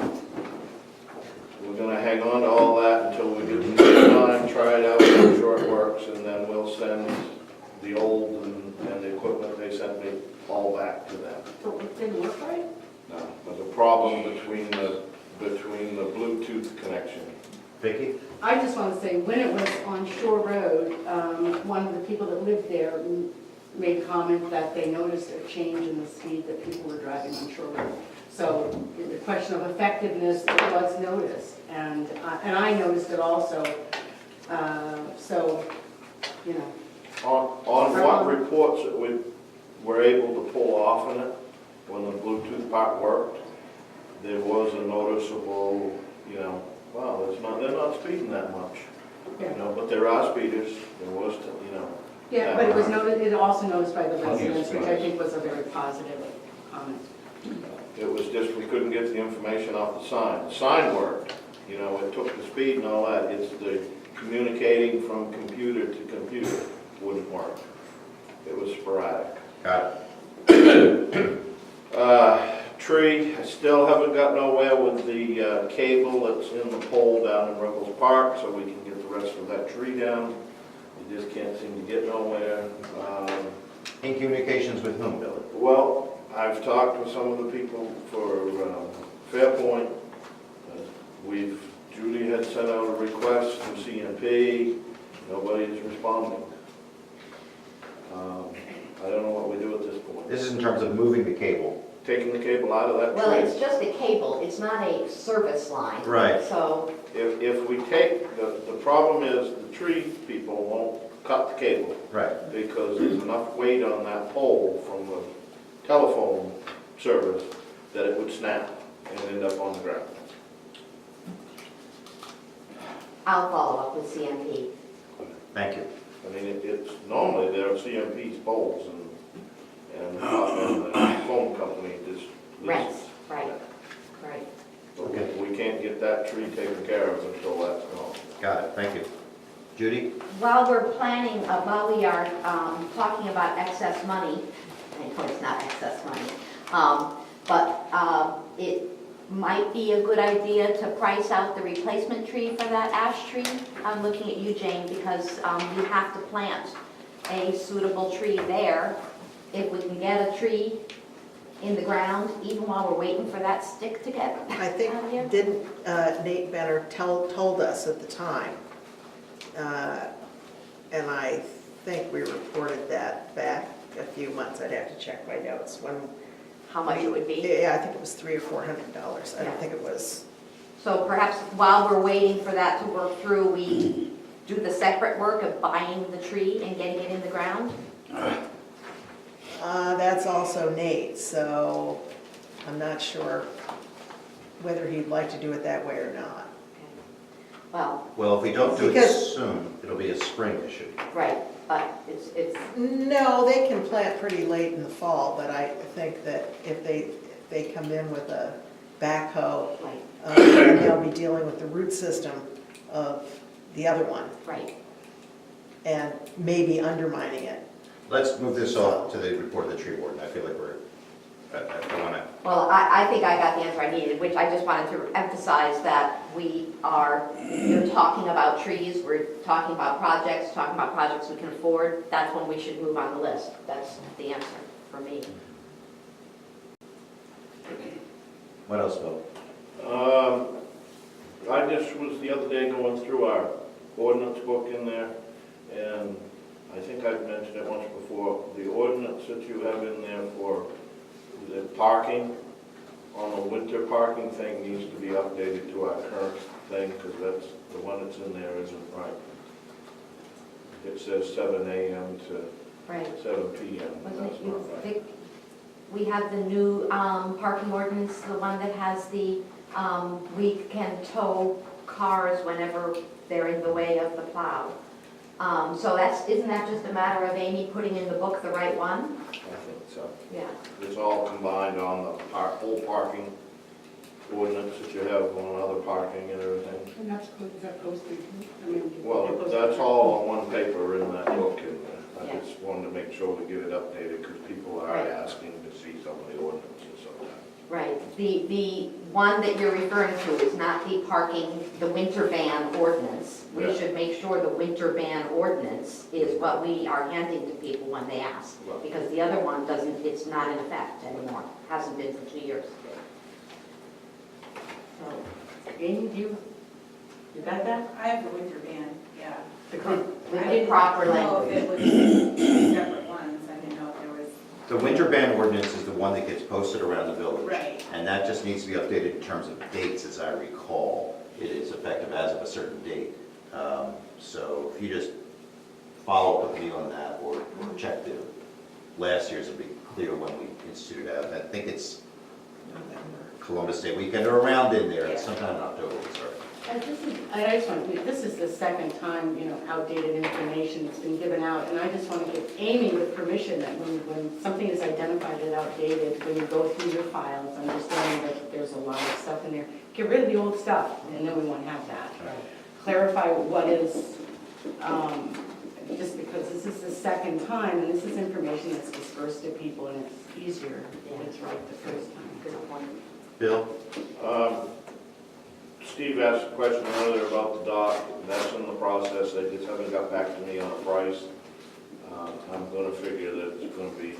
We're going to hang on to all that until we get the new sign, try it out, make sure it works, and then we'll send the old and the equipment they sent me all back to them. So it didn't work right? No, there's a problem between the Bluetooth connection. Vicki? I just want to say, when it was on Shore Road, one of the people that lived there made comment that they noticed a change in the speed that people were driving on Shore Road. So the question of effectiveness was noticed, and I noticed it also. So, you know. On what reports that we were able to pull off in it, when the Bluetooth part worked, there was a noticeable, you know, wow, they're not speeding that much. Yeah. You know, but there are speeders, there was, you know. Yeah, but it was noted, it also noticed by the residents, which I Yes. think was a very positive comment. It was just, we couldn't get the information off the sign. The sign worked, you know, it took the speed and all that. It's the communicating from computer to computer wouldn't work. It was sporadic. Got it. Tree, I still haven't got nowhere with the cable that's in the pole down in Ruggles Park, so we can get the rest of that tree down. We just can't seem to get nowhere. In communications with whom, Billy? Well, I've talked with some of the people for Fairpoint. Judy had sent out a request to CMP. Nobody is responding. I don't know what we do at this point. This is in terms of moving the cable. Taking the cable out of that tree. Well, it's just a cable, it's not a service line. Right. So, If we take, the problem is the tree people won't cut the cable. Right. Because there's enough weight on that pole from the telephone service that it would snap and end up on the ground. I'll follow up with CMP. Thank you. I mean, it's, normally there are CMP's poles and the phone company just. Rents, right, right. But we can't get that tree taken care of until that's gone. Got it. Thank you. Judy? While we're planning, while we are talking about excess money, I know it's not excess money, but it might be a good idea to price out the replacement tree for that ash tree. I'm looking at you, Jane, because you have to plant a suitable tree there. If we can get a tree in the ground, even while we're waiting for that stick to get I think, out here. didn't Nate Benner told us at the time, and I think we reported that back a few months, I'd have to check my notes, when. How much it would be? Yeah, I think it was $300 or $400, I Yeah. don't think it was. So perhaps while we're waiting for that to work through, we do the separate work of buying the tree and getting it in the ground? That's also Nate, so I'm not sure whether he'd like to do it that way or not. Well, Well, if we don't do it Because- soon, it'll be a spring issue. right, but it's, No, they can plant pretty late in the fall, but I think that if they come in with a backhoe, right, then they'll be dealing with the root system of the other one right. and maybe undermining it. Let's move this off to the report of the tree warden. I feel like I want to. Well, I think I got the answer I needed, which I just wanted to emphasize that you're talking about trees, we're talking about projects we can afford. That's when we should move on the list. That's the answer for me. What else, Bill? I just was the other day going through our ordinance book in there, and I think I've mentioned it once before, the ordinance that you have in there for the parking, on the winter parking thing needs to be updated to our current thing, because that's, the one that's in there isn't right. It says 7 AM to Right. 7 PM. Wasn't That's it you, not right. Vic? We have the new parking ordinance, the one that has the, we can tow cars whenever they're in the way of the plow. So that's, isn't that just a matter of Amy putting in the book the right one? I think so. Yeah. It's all combined on the whole parking ordinance that you have on other parking and everything. And that's, is that posted? I mean, Well, it goes- that's all on one paper in that book, and I Yeah. just wanted to make sure we get it updated, because people are Right. asking to see some of the ordinances sometimes. Right. The one that you're referring to is not the parking, the winter ban ordinance. We Yeah. should make sure the winter ban ordinance is what we are handing to people when they ask. Right. Because the other one doesn't, it's not in effect anymore, hasn't been for 2 years. So, Amy, you got that? I have the winter ban, yeah. The current- with the proper I didn't know if language. it was separate ones, I didn't know if there was, The winter ban ordinance is the one that gets posted around the village. right. And that just needs to be updated in terms of dates, as I recall. It is effective as of a certain date. So if you just follow up with me on that, or check the last year's, it'll be clear when we instituted that. I think it's Columbus Day weekend or around in there, it's sometime in October, sorry. I just want to, this is the second time, outdated information has been given out, and I just want to give Amy with permission that when something is identified as outdated, when you go through your files, understanding that there's a lot of stuff in there, get rid of the old stuff, and then we won't have that. Clarify what is, just because this is the second time, and this is information that's dispersed to people, and it's easier if it's right the first time. Good point. Bill? Steve asked a question earlier about the dock. That's in the process. They just haven't got back to me on a price. I'm gonna figure that it's gonna be,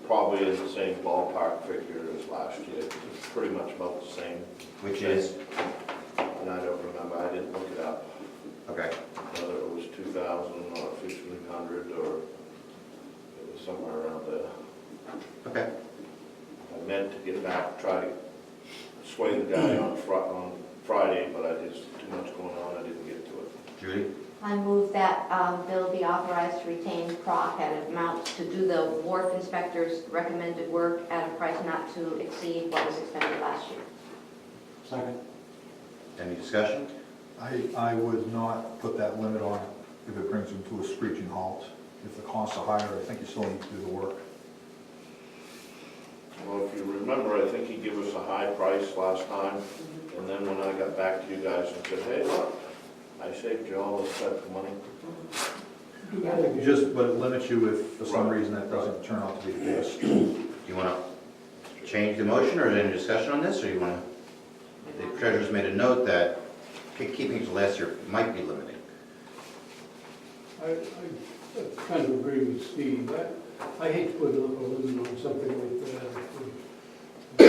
probably is the same ballpark figure as last year. It's pretty much about the same. Which is? And I don't remember. I didn't look it up. Okay. Whether it was 2,000 or 1,500 or it was somewhere around there. Okay. I meant to get back, try to sway the guy on Friday, but I just, too much going on, I didn't get to it. Judy? I move that Bill be authorized to retain Proc at an amount to do the wharf inspector's recommended work at a price not to exceed what was expended last year. Second. Any discussion? I would not put that limit on if it brings them to a screeching halt. If the costs are higher, I think you still need to do the work. Well, if you remember, I think he gave us a high price last time, and then when I got back to you guys and said, hey, look, I saved you all this type of money. But it limits you if for some reason that doesn't turn out to be the case. Do you want to change the motion, or is there any discussion on this, or you want to? The treasurer's made a note that keeping it to last year might be limiting. I kind of agree with Steve. I hate to put a limit on something like that. A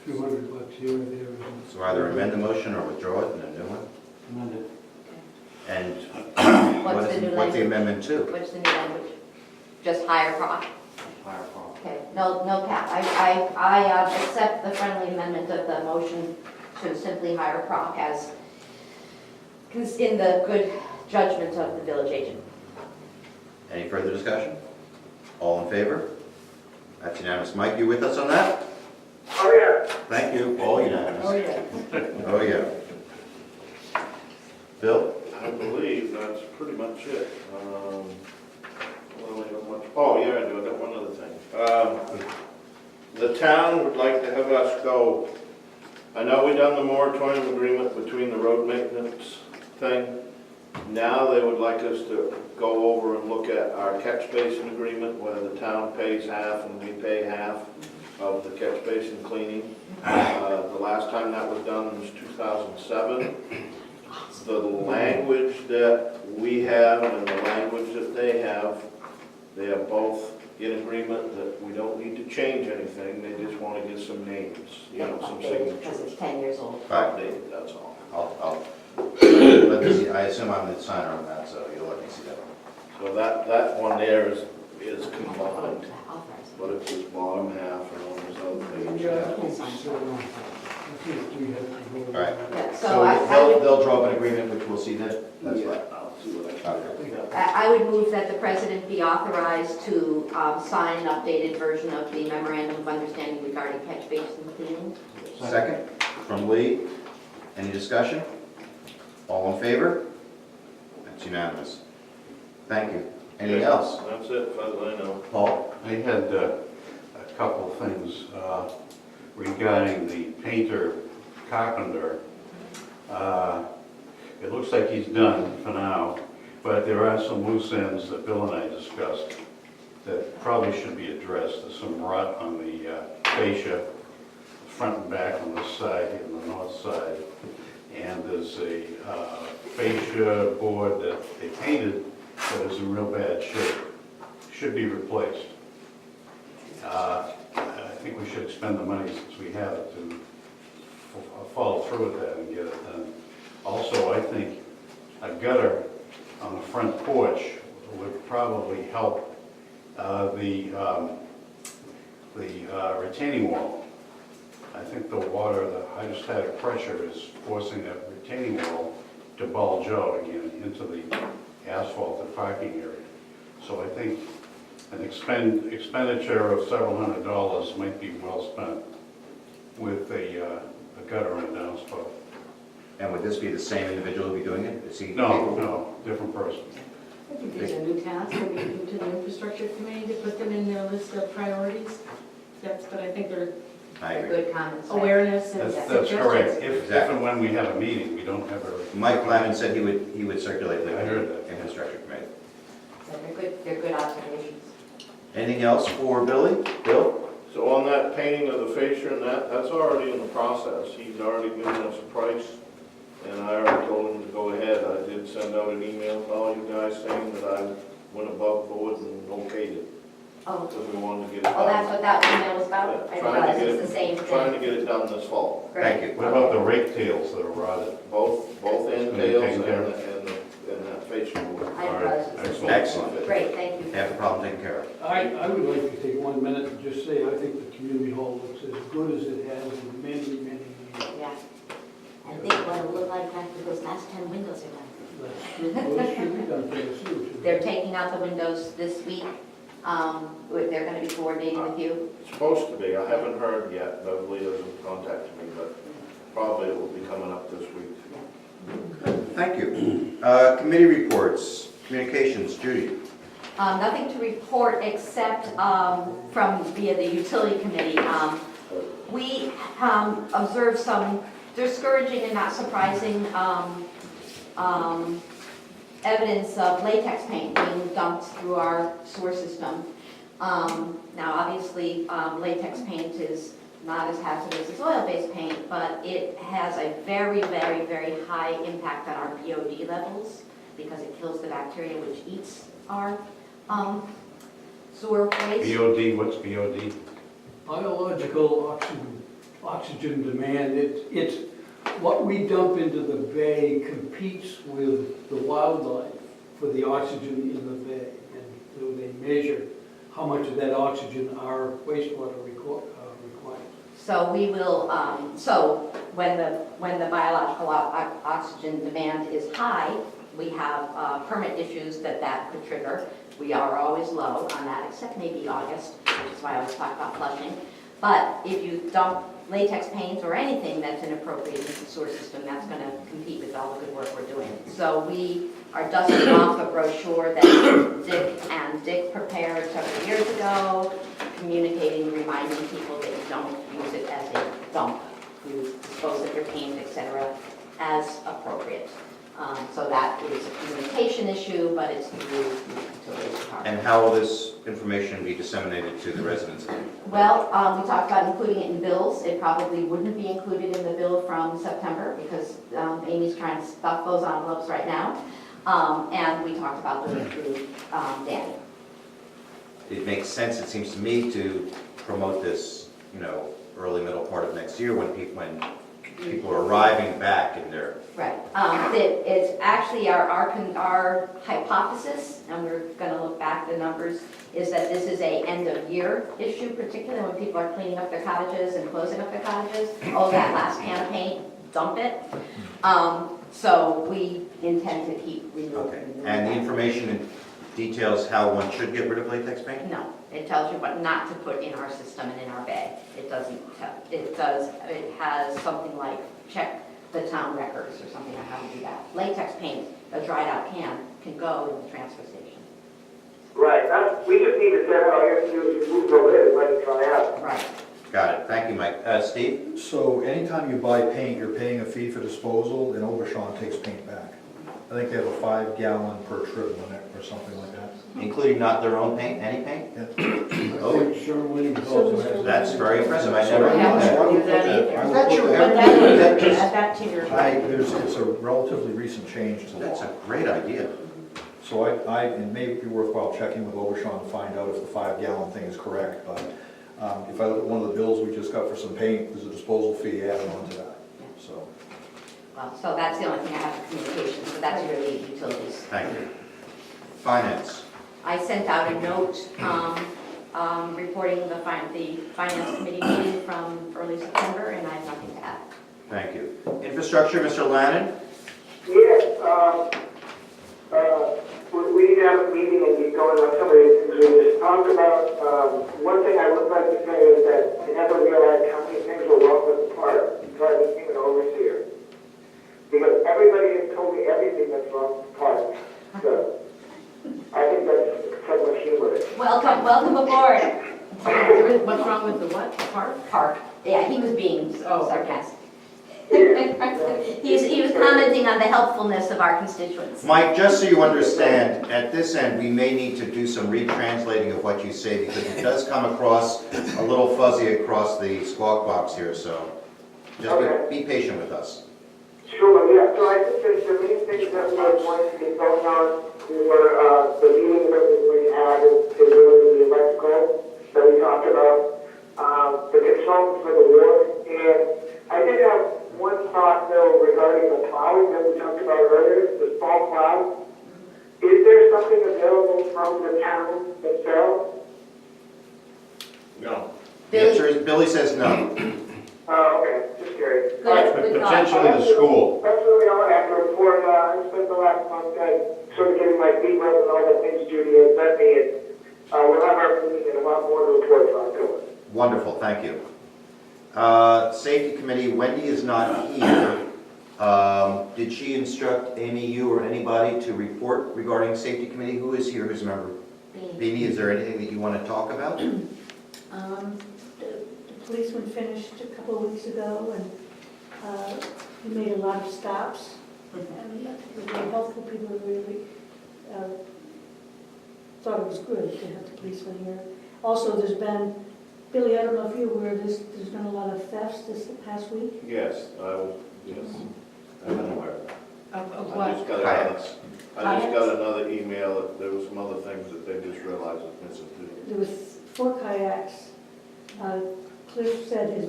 few $100 here or there. So either amend the motion or withdraw it and a new one? Amended. And What's the new what's the language? amendment to? What's the new language? Just higher Proc? Higher cost. Okay, no cap. I accept the friendly amendment of the motion to simply hire Proc as in the good judgment of the village agent. Any further discussion? All in favor? That's unanimous. Mike, you with us on that? Oh, yeah. Thank you. All unanimous. Oh, yeah. Oh, yeah. Bill? I believe that's pretty much it. Well, I don't much, oh, yeah, I do, I got one other thing. The town would like to have us go, I know we done the moratorium agreement between the road maintenance thing. Now they would like us to go over and look at our catch basin agreement, where the town pays half and we pay half of the catch basin cleaning. The last time that was done was 2007. The language that we have and the language that they are both in agreement that we don't need to change anything. They just want to get some names, some Because signatures. it's 10 years old. Updated, that's all. I'll let me see. I assume I'm the signer on that, so you'll let me see that one. So that one there is combined. Authorized but it's this bottom half and all this other page. Yeah, I think we have to go. All right. Yeah, So so I would. they'll draw up an agreement, which we'll see then? That's Yeah, right. I'll see what I can do. Yeah. I would move that the president be authorized to sign an updated version of the memorandum of understanding regarding catch basin cleaning. Second, from Lee. Any discussion? All in favor? That's unanimous. Thank you. Anything else? That's it, as far as I know. Paul? I had a couple of things regarding the painter carpenter. It looks like he's done for now, but there are some loose ends that Bill and I discussed that probably should be addressed. There's some rot on the fascia, front and back on this side and the north side. And there's a fascia board that they painted that is in real bad shape. Should be replaced. I think we should expend the money since we have it to follow through with that and get it done. Also, I think a gutter on the front porch would probably help the retaining wall. I think the water, the hydrostatic pressure is forcing that retaining wall to bulge out again into the asphalted parking area. So I think an expenditure of several $100s might be well spent with a gutter and a downspout. And would this be the same individual who be doing it? Is he No, capable? no, different person. I think these are new tasks that we can do to the infrastructure committee to put them in their list of priorities. But I think they're I agree. Good comments. awareness and That's suggestions. correct. If and when we have a meeting, we don't have a. Mike Lemon said he would circulate the I heard that. infrastructure committee. They're good observations. Anything else for Billy? Bill? So on that painting of the fascia and that's already in the process. He's already given us a price, and I already told him to go ahead. I did send out an email to all you guys saying that I went above board and okayed it, Oh, because we wanted to get it done. oh, that's what that email was about? I Yeah, trying to realize get it's the same Trying to thing. get it done this fall. Thank you. What about the rake tails that are rotted? Both end Gonna be tails taken care of. and that fascia board. I realize it's the same. Excellent. Great, thank you. Half the problem taken care of. I would like to take 1 minute and just say, I think the community hall looks as good as it has in many, many years. Yeah. I think what it'll look like after those last 10 windows are done. Those should be done fairly soon. They're taking out the windows this week. They're going to be coordinating with you. It's supposed to be. I haven't heard yet. Beverly hasn't contacted me, but probably it will be coming up this week. Thank you. Committee reports, communications, Judy. Nothing to report except from via the utility committee. We observed some discouraging and not surprising evidence of latex paint being dumped through our sewer system. Now, obviously, latex paint is not as hazardous as oil-based paint, but it has a very, very, very high impact on our BOD levels because it kills the bacteria which eats our sewer waste. BOD, what's BOD? Biological oxygen demand, it's what we dump into the bay competes with the wildlife for the oxygen in the bay. And so they measure how much of that oxygen our wastewater requires. So we will, so when the biological oxygen demand is high, we have permit issues that could trigger. We are always low on that, except maybe August, which is why I always talk about flushing. But if you dump latex paint or anything that's inappropriate into the sewer system, that's going to compete with all the good work we're doing. So we are dusting off a brochure that Dick prepared several years ago, communicating, reminding people that you don't use it as a dump. You dispose of your paint, etc., as appropriate. So that is a communication issue, but it's through the utility department. And how will this information be disseminated to the residents? Well, we talked about including it in bills. It probably wouldn't be included in the bill from September because Amy's trying to stuff those envelopes right now. And we talked about doing it through Danny. It makes sense, it seems to me, to promote this, early, middle part of next year when people are arriving back in their, Right. It's actually our hypothesis, and we're going to look back at the numbers, is that this is a end-of-year issue, particularly when people are cleaning up their cottages and closing up their cottages. Oh, that last can of paint, dump it. So we intend to keep renewing. okay. And the information details how one should get rid of latex paint? No, it tells you what not to put in our system and in our bag. It doesn't tell, it has something like check the town records or something like how to do that. Latex paint, a dried out can go in the transfer station. Right, we just need to set out, all you have to do is remove the lid and let it dry out. Right. Got it, thank you, Mike. Steve? So anytime you buy paint, you're paying a fee for disposal, and Overshawn takes paint back. I think they have a 5-gallon per trip limit or something like that. Including not their own paint, any paint? Yeah. Oh, I'm sure Winnie also has. that's very impressive, I never knew Yeah. that. I would do put that that- either. I Is would that put your that- Add that to your. It's a relatively recent change to That's law. a great idea. So it may be worthwhile checking with Overshawn to find out if the 5-gallon thing is correct, but if I look at one of the bills we just got for some paint, there's a disposal fee added on to that, so. Well, so that's the only thing I have for communication, so that's really utilities. Thank you. Finance. I sent out a note reporting the finance committee meeting from early September, and I have nothing to add. Thank you. Infrastructure, Mr. Lannon? Yes, we need to have a meeting and get going on some of these things we just talked about. One thing I would like to say is that I never realized how many things were wrong with the park until I became an overseer. Because everybody has told me everything that's wrong with the park. So I think that's somewhat humorous. Welcome aboard. What's wrong with the what, park? Park. Yeah, he was being Oh. sarcastic. He was commenting on the helpfulness of our constituents. Mike, just so you understand, at this end, we may need to do some retranslating of what you say because it does come across a little fuzzy across the squawk box here, so just be patient with us. Sure, yeah, so I think that the main things that we are going to get going on were the meeting that we had is really the electrical that we talked about, the consultants for the ward, and I did have one thought though regarding the plowing that we talked about earlier, the fall plow. Is there something available from the town itself? No. The answer is, Billy says no. Okay, just curious. Good thought. Potentially the school. That's really all I have to report. I spent the last month sort of getting my feet wet with all the things Judy has sent me, and we'll have our meeting and a lot more to report on to it. Wonderful, thank you. Safety Committee, Wendy is not here. Did she instruct Amy, you, or anybody to report regarding Safety Committee? Who is here, who's a member? Beanie, is there anything that you want to talk about? The policeman finished a couple of weeks ago, and he made a lot of stops. And the very helpful people really thought it was good to have the policeman here. Also, there's been, Billy, I don't know if you're aware of this, there's been a lot of thefts this past week. Yes, yes, I'm aware. Of I what? just got another email that there was some other things that they just realized was missing too. There was 4 kayaks. Cliff said his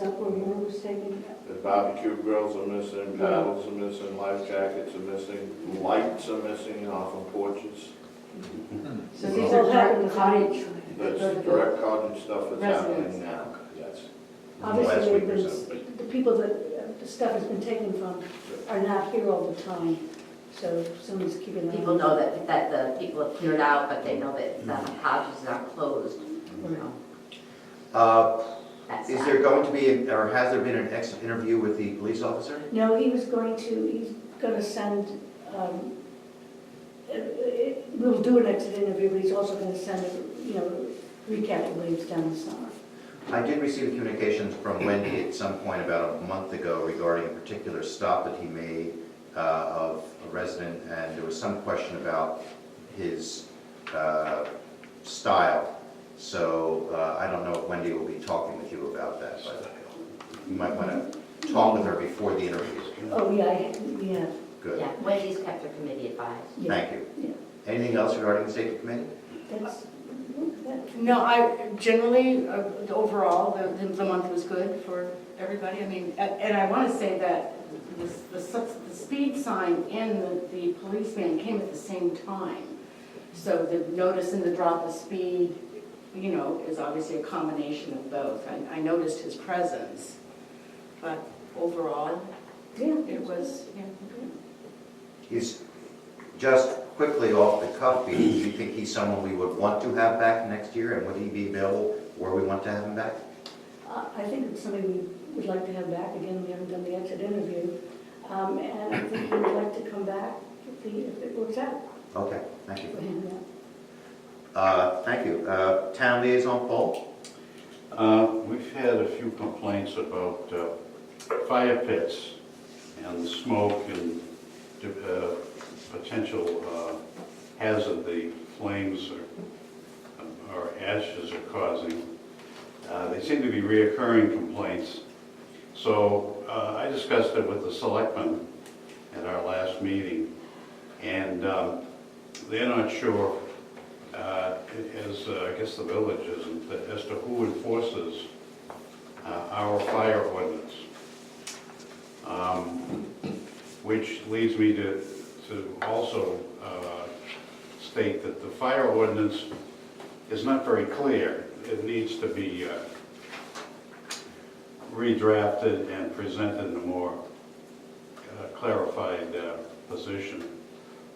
outboard motor was taken. The barbecue grills are missing, paddles are missing, life jackets are missing, lights are missing off of porches. So these are direct cottage. That's direct cottage stuff that's Residents. happening now, yes. Last Obviously, week or they've so. been, the people that the stuff has been taken from are not here all the time, so someone's keeping an eye on People know that the people have cleared out, but they know that the houses are closed, you know. That's Is that. there going to be, or has there been an exit interview with the police officer? No, he's going to send, we'll do an exit interview, but he's also going to send, recap of what he's done this summer. I did receive a communication from Wendy at some point about a month ago regarding a particular stop that he made of a resident, and there was some question about his style. So I don't know if Wendy will be talking with you about that, but you might want to talk with her before the interview. Oh, yeah. Good. Yeah, Wendy's kept her committee advised. Yeah. Thank you. Yeah. Anything else regarding the safety committee? That's No, generally, overall, the month was good for everybody. I mean, and I want to say that the speed sign and the policeman came at the same time. So the notice and the drop of speed, you know, is obviously a combination of both. I noticed his presence, but overall, it was, He's just quickly off the cuff, do you think he's someone we would want to have back next year, and would he be available where we want to have him back? I think it's something we would like to have back. Again, we haven't done the exit interview. And I think we would like to come back if it works out Okay, thank you. for him. Yeah. Thank you. Town liaison, Paul? We've had a few complaints about fire pits and the smoke and potential hazard the flames or ashes are causing. They seem to be reoccurring complaints. So I discussed it with the selectmen at our last meeting, and they're not sure, as I guess the village isn't, as to who enforces our fire ordinance. Which leads me to also state that the fire ordinance is not very clear. It needs to be redrafted and presented in a more clarified position.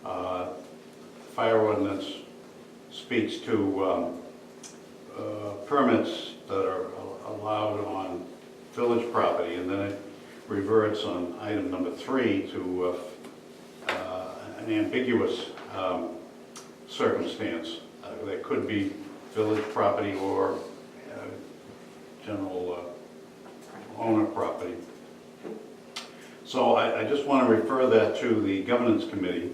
Fire ordinance speaks to permits that are allowed on village property, and then it reverts on item number 3 to an ambiguous circumstance that could be village property or general owner property. So I just want to refer that to the governance committee,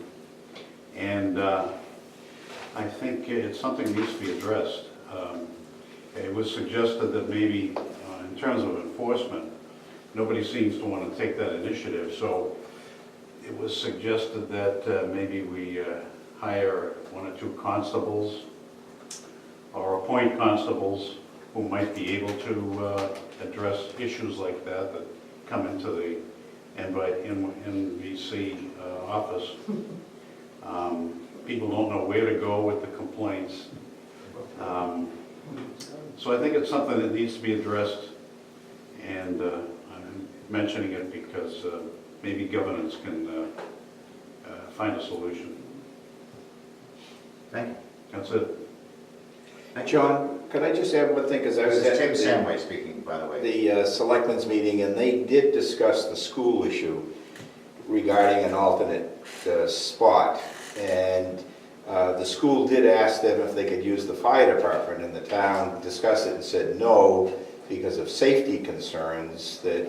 and I think it's something that needs to be addressed. It was suggested that maybe in terms of enforcement, nobody seems to want to take that initiative, so it was suggested that maybe we hire 1 or 2 constables or appoint constables who might be able to address issues like that come into the NVC office. People don't know where to go with the complaints. So I think it's something that needs to be addressed, and I'm mentioning it because maybe governance can find a solution. Thank you. That's it. John, could I just add one thing, because I was This is at Tim Samway speaking, by the way. the selectmen's meeting, and they did discuss the school issue regarding an alternate spot. And the school did ask them if they could use the fire department, and the town discussed it and said no, because of safety concerns that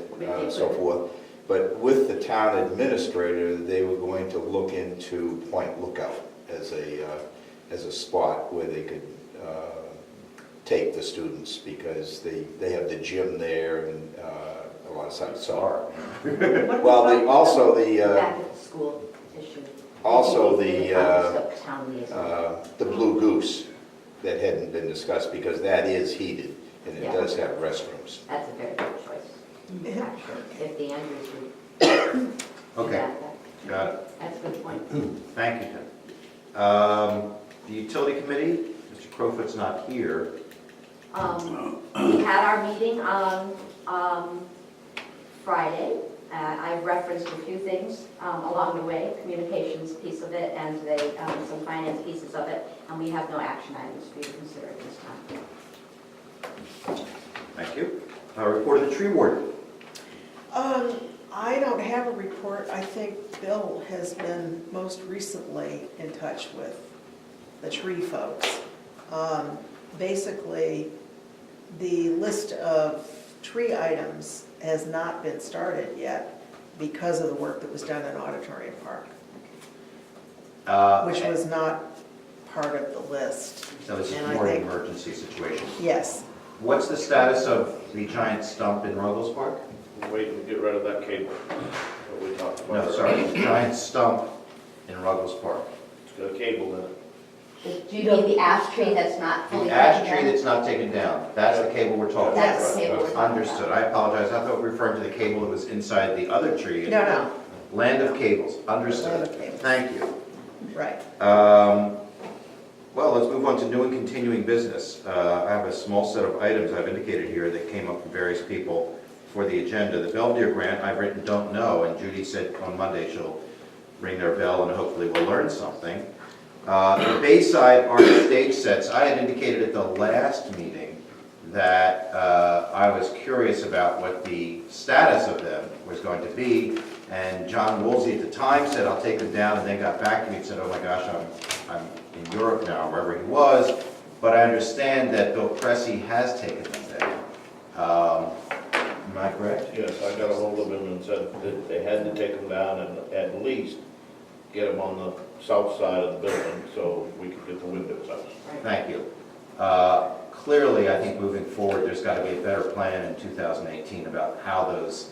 so forth. But with the town administrator, they were going to look into Point Lookout as a spot where they could take the students, because they have the gym there and a lot of stuff. So, well, also the Back at the school issue. also the the Blue Goose that hadn't been discussed, because that is heated and it does have restrooms. That's a very good choice, actually, if the Andrews would do Okay, that. got it. That's a good point. Thank you, Tim. The utility committee, Mr. Crowfoot's not here. We had our meeting on Friday. I referenced a few things along the way, communications piece of it and some finance pieces of it, and we have no action items for you to consider at this time. Thank you. Report of the tree warden. I don't have a report. I think Bill has been most recently in touch with the tree folks. Basically, the list of tree items has not been started yet because of the work that was done in Auditorium Park, which was not part of the list. So it's And more I an think- emergency situation. Yes. What's the status of the giant stump in Ruggles Park? We're waiting to get rid of that cable that we talked about. No, sorry, giant stump in Ruggles Park. It's got a cable in it. Do you mean the ash tree that's not fully The taken ash tree down? that's not taken down, that's the cable we're talking about. That's the cable we're talking about. Understood, I apologize, I thought we were referring to the cable that was inside the other tree. No, Land of cables, Land understood. of cables. Thank you. right. Well, let's move on to new and continuing business. I have a small set of items I've indicated here that came up from various people for the agenda. The Belvedere grant, I've written don't know, and Judy said on Monday she'll ring their bell and hopefully we'll learn something. The Bayside art stage sets, I had indicated at the last meeting that I was curious about what the status of them was going to be, and John Woolsey at the time said, I'll take them down, and then got back to me and said, oh my gosh, I'm in Europe now, wherever he was, but I understand that Bill Cressy has taken them down. Am I correct? Yes, I got a hold of him and said that they had to take them down and at least get them on the south side of the building so we could get the windows up. Thank you. Clearly, I think moving forward, there's got to be a better plan in 2018 about how those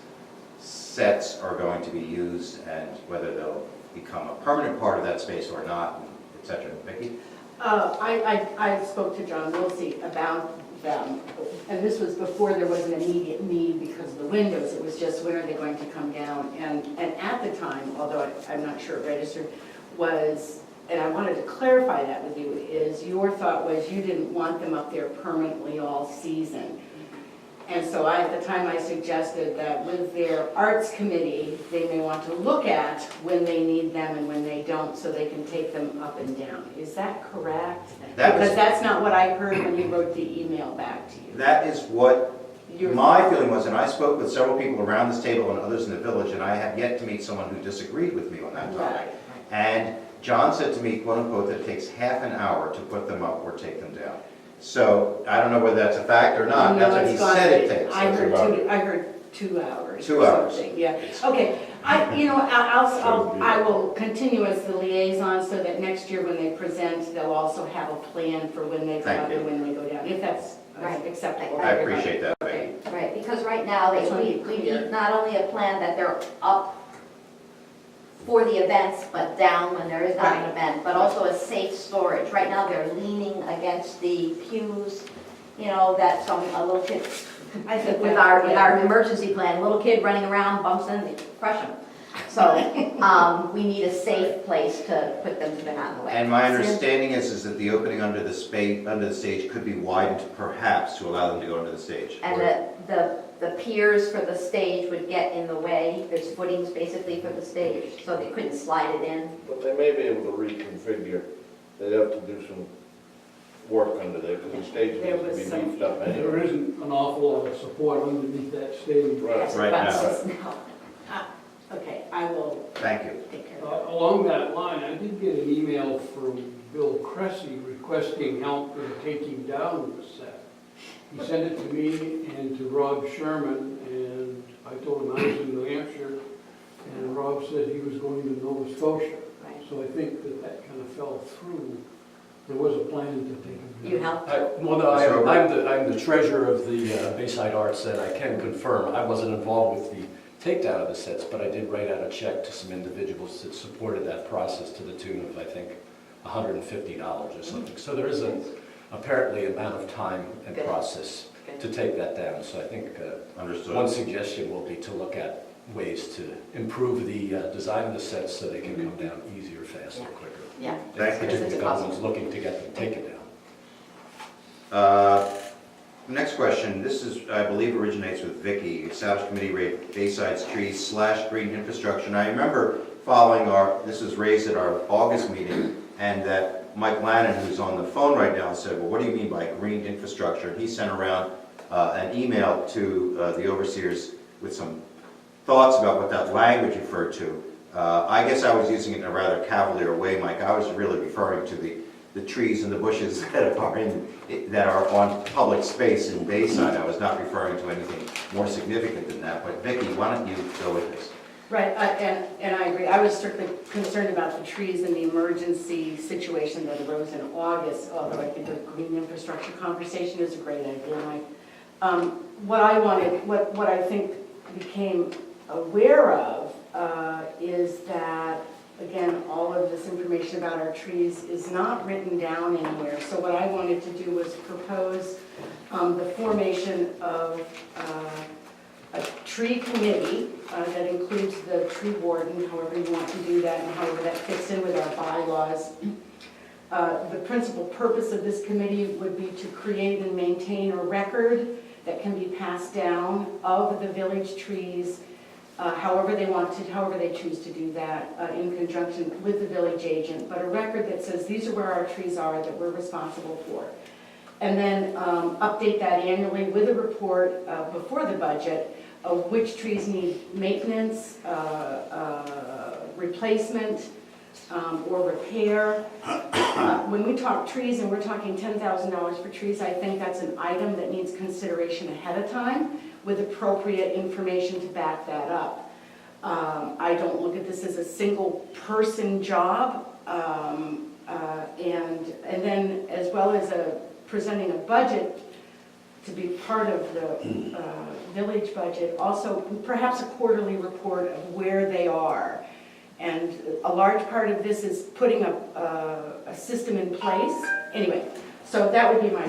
sets are going to be used and whether they'll become a permanent part of that space or not, et cetera. Vicki? I spoke to John Wilsey about them, and this was before there was an immediate need because of the windows. It was just when are they going to come down? And at the time, although I'm not sure it registered, was, and I wanted to clarify that with you, is your thought was you didn't want them up there permanently all season. And so at the time I suggested that with their arts committee, they may want to look at when they need them and when they don't, so they can take them up and down. Is that correct? Because that's not what I heard when you wrote the email back to you. That is what my feeling was, and I spoke with several people around this table and others in the village, and I have yet to meet someone who disagreed with me on that topic. And John said to me, quote unquote, that it takes half an hour to put them up or take them down. So I don't know whether that's a fact or not. No, That's what he it's gone. said it takes. I heard 2 hours. 2 or hours. something, yeah. Okay, I will continue as the liaison so that next year when they present, they'll also have a plan for when they go Thank up you. and when they go down, if that's Right. acceptable. I appreciate that, Vicki. Right, because right now, That's what we I'm clear. need not only a plan that they're up for the events, but down when there is not an Right. event, but also a safe storage. Right now, they're leaning against the pews, that a little kid, I think with that- our emergency plan, little kid running around, bumps in, they crush them. So, we need a safe place to put them so they're not in the way. And my understanding is that the opening under the stage could be widened perhaps to allow them to go under the stage. And the piers for the stage would get in the way, there's footings basically for the stage, so they couldn't slide it in. But they may be able to reconfigure, they'd have to do some work under there, because the stage There needs to was be some- beefed up There anyway. isn't an awful lot of support underneath that stage. Right. Right now. Okay, I will Thank you. take care of that. Along that line, I did get an email from Bill Cressy requesting help in taking down the set. He sent it to me and to Rob Sherman, and I told him I was in New Hampshire, and Rob said he was going to Nova Scotia. Right. So I think that kind of fell through. There was a plan to take him down. You help? Well, no, I'm the treasurer of the Bayside Arts Set. I can confirm, I wasn't involved with the takedown of the sets, but I did write out a check to some individuals that supported that process to the tune of, I think, $150 or something. So there is apparently amount of time and Good. process Good. to take that down. So I think Understood. one suggestion will be to look at ways to improve the design of the sets so they can come down easier, faster, quicker. Yeah. Thank you. Because it's The a government's looking to get them taken down. Next question, this is, I believe, originates with Vicki. Establish committee rate Bayside trees / green infrastructure. And I remember following this was raised at our August meeting, and that Mike Lannon, who's on the phone right now, said, well, what do you mean by green infrastructure? And he sent around an email to the overseers with some thoughts about what that language referred to. I guess I was using it in a rather cavalier way, Mike. I was really referring to the trees and the bushes that are on public space in Bayside. I was not referring to anything more significant than that. But Vicki, why don't you go with this? Right, and I agree. I was strictly concerned about the trees and the emergency situation that arose in August, although I think the green infrastructure conversation is a great idea, Mike. What I think became aware of is that again, all of this information about our trees is not written down anywhere. So what I wanted to do was propose the formation of a tree committee that includes the tree warden, however you want to do that, and however that fits in with our bylaws. The principal purpose of this committee would be to create and maintain a record that can be passed down of the village trees, however they choose to do that, in conjunction with the village agent, but a record that says these are where our trees are that we're responsible for. And then update that annually with a report before the budget of which trees need maintenance, replacement, or repair. When we talk trees and we're talking $10,000 for trees, I think that's an item that needs consideration ahead of time with appropriate information to back that up. I don't look at this as a single person job, and then as well as presenting a budget to be part of the village budget, also perhaps a quarterly report of where they are. And a large part of this is putting a system in place. Anyway, so that would be my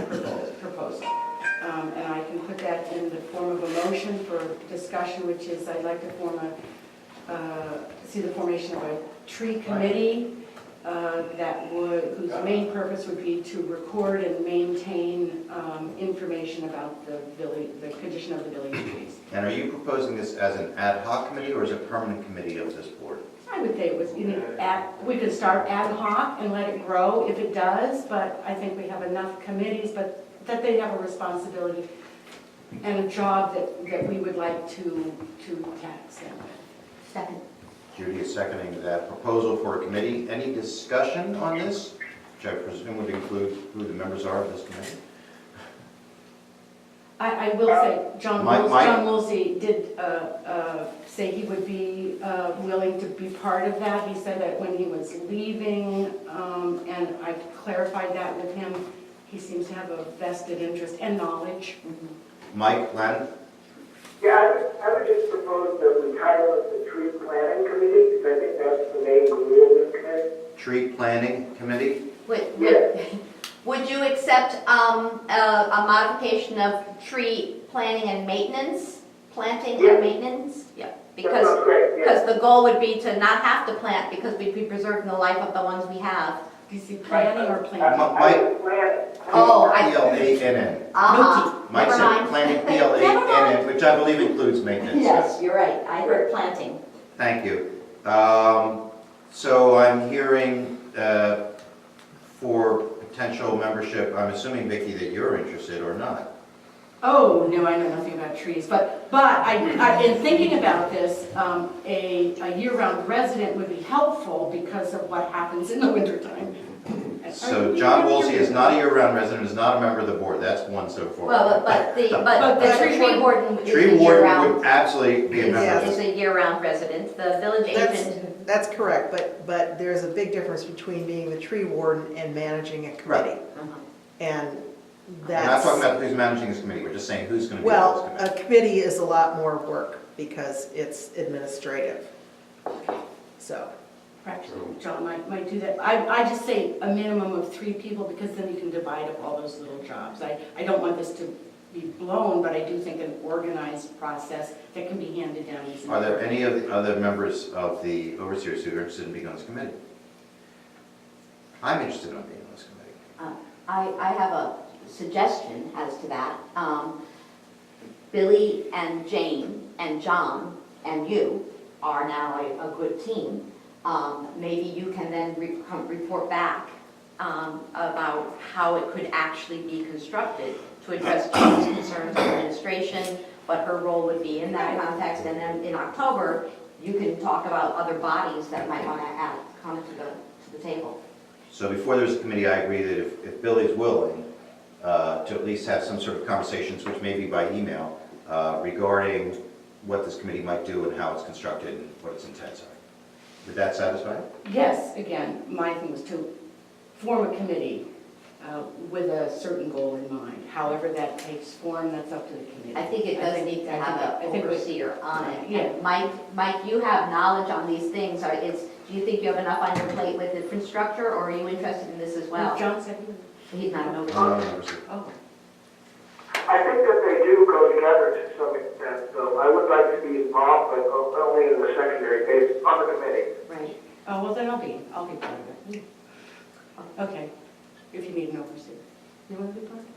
proposal. And I can put that in the form of a motion for discussion, which is I'd like to see the formation of a tree committee whose main purpose would be to record and maintain information about the condition of the village trees. And are you proposing this as an ad hoc committee or as a permanent committee of this board? I would say it was, we could start ad hoc and let it grow if it does, but I think we have enough committees, but that they have a responsibility and a job that we would like to tax them with. Second. Judy is seconding that proposal for a committee. Any discussion on this, which I presume would include who the members are of this committee? I will say, John Woolsey did say he would be willing to be part of that. He said that when he was leaving, and I clarified that with him, he seems to have a vested interest and knowledge. Mike, Len? Yeah, I would just propose that we title it the Tree Planning Committee, because I think that's the main goal of this committee. Tree Planning Committee? Would you accept a modification of tree planting and maintenance? Planting and maintenance? Yeah. That sounds great, yeah. Because the goal would be to not have to plant because we'd be preserving the life of the ones we have. Do you see planning or planting? Mike? P-L-A-N-N. Mike Never said mind. planning, P-L-A-N-N, which I believe includes maintenance. Yes, you're right. I heard planting. Thank you. So I'm hearing for potential membership, I'm assuming, Vicki, that you're interested or not. Oh, no, I know nothing about trees, but I in thinking about this, a year-round resident would be helpful because of what happens in the wintertime. So John Woolsey is not a year-round resident, is not a member of the board, that's one so far. Well, but the tree warden is a Tree warden year-round. would absolutely be a member. Is a year-round resident. The village agent. That's correct, but there's a big difference between being the tree warden and managing a committee. And We're not talking about who's managing this committee, we're just saying who's going to be on this well, committee. a committee is a lot more work because it's administrative. So, Perhaps John might do that. I just say a minimum of 3 people because then you can divide up all those little jobs. I don't want this to be blown, but I do think an organized process that can be handed down is Are there any of the other members of the overseers who are interested in being on this committee? I'm interested in being on this committee. I have a suggestion as to that. Billy and Jane and John and you are now a good team. Maybe you can then report back about how it could actually be constructed to address Jane's concerns of administration, what her role would be in that context, and then in October, you can talk about other bodies that might want to come to the table. So before there's a committee, I agree that if Billy's willing to at least have some sort of conversations, which may be by email, regarding what this committee might do and how it's constructed and what its intents are. Would that satisfy? Yes, again, my thing was to form a committee with a certain goal in mind. However that takes form, that's up to the committee. I think it does need to have I an think we- overseer on it. Yeah. And Mike, you have knowledge on these things. Do you think you have enough on your plate with infrastructure, or are you interested in this as well? John said He's not an overseer. Oh. I think that they do go together to some extent, so I would like to be involved, but only in the secondary phase on the committee. Right. Oh, well, then I'll be part of it. Okay, if you need an overseer. You want to be part of it?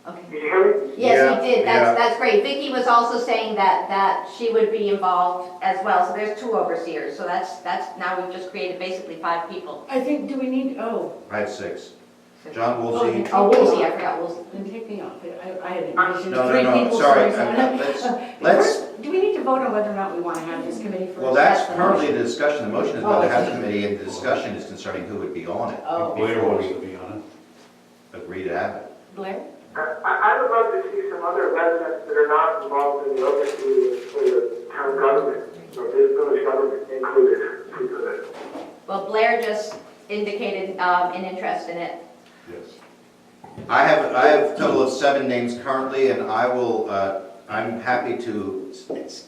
Okay. Did you hear me? Yes, we did. Yeah. That's great. Vicki was also saying that she would be involved as well. So there's 2 overseers. So that's now we've just created basically 5 people. I think, do we need, I have 6. John Oh, Woolsey. Oh, Woolsey, I forgot Woolsey. then take me off. I had envisioned No, 3 no, people. sorry. Sorry. Let's, Do we need to vote on whether or not we want to have this committee first? well, that's the currently motion. the discussion. The motion is whether to have the okay. committee, and the discussion is concerning who would be on it. Oh, Blair wants to be on Agree to have it. Blair? I would love to see some other residents that are not involved in the overseas for the town government, or the village government included, into it. Well, Blair just indicated an interest in it. it. Yes. I have a total of 7 names currently, and I'm happy to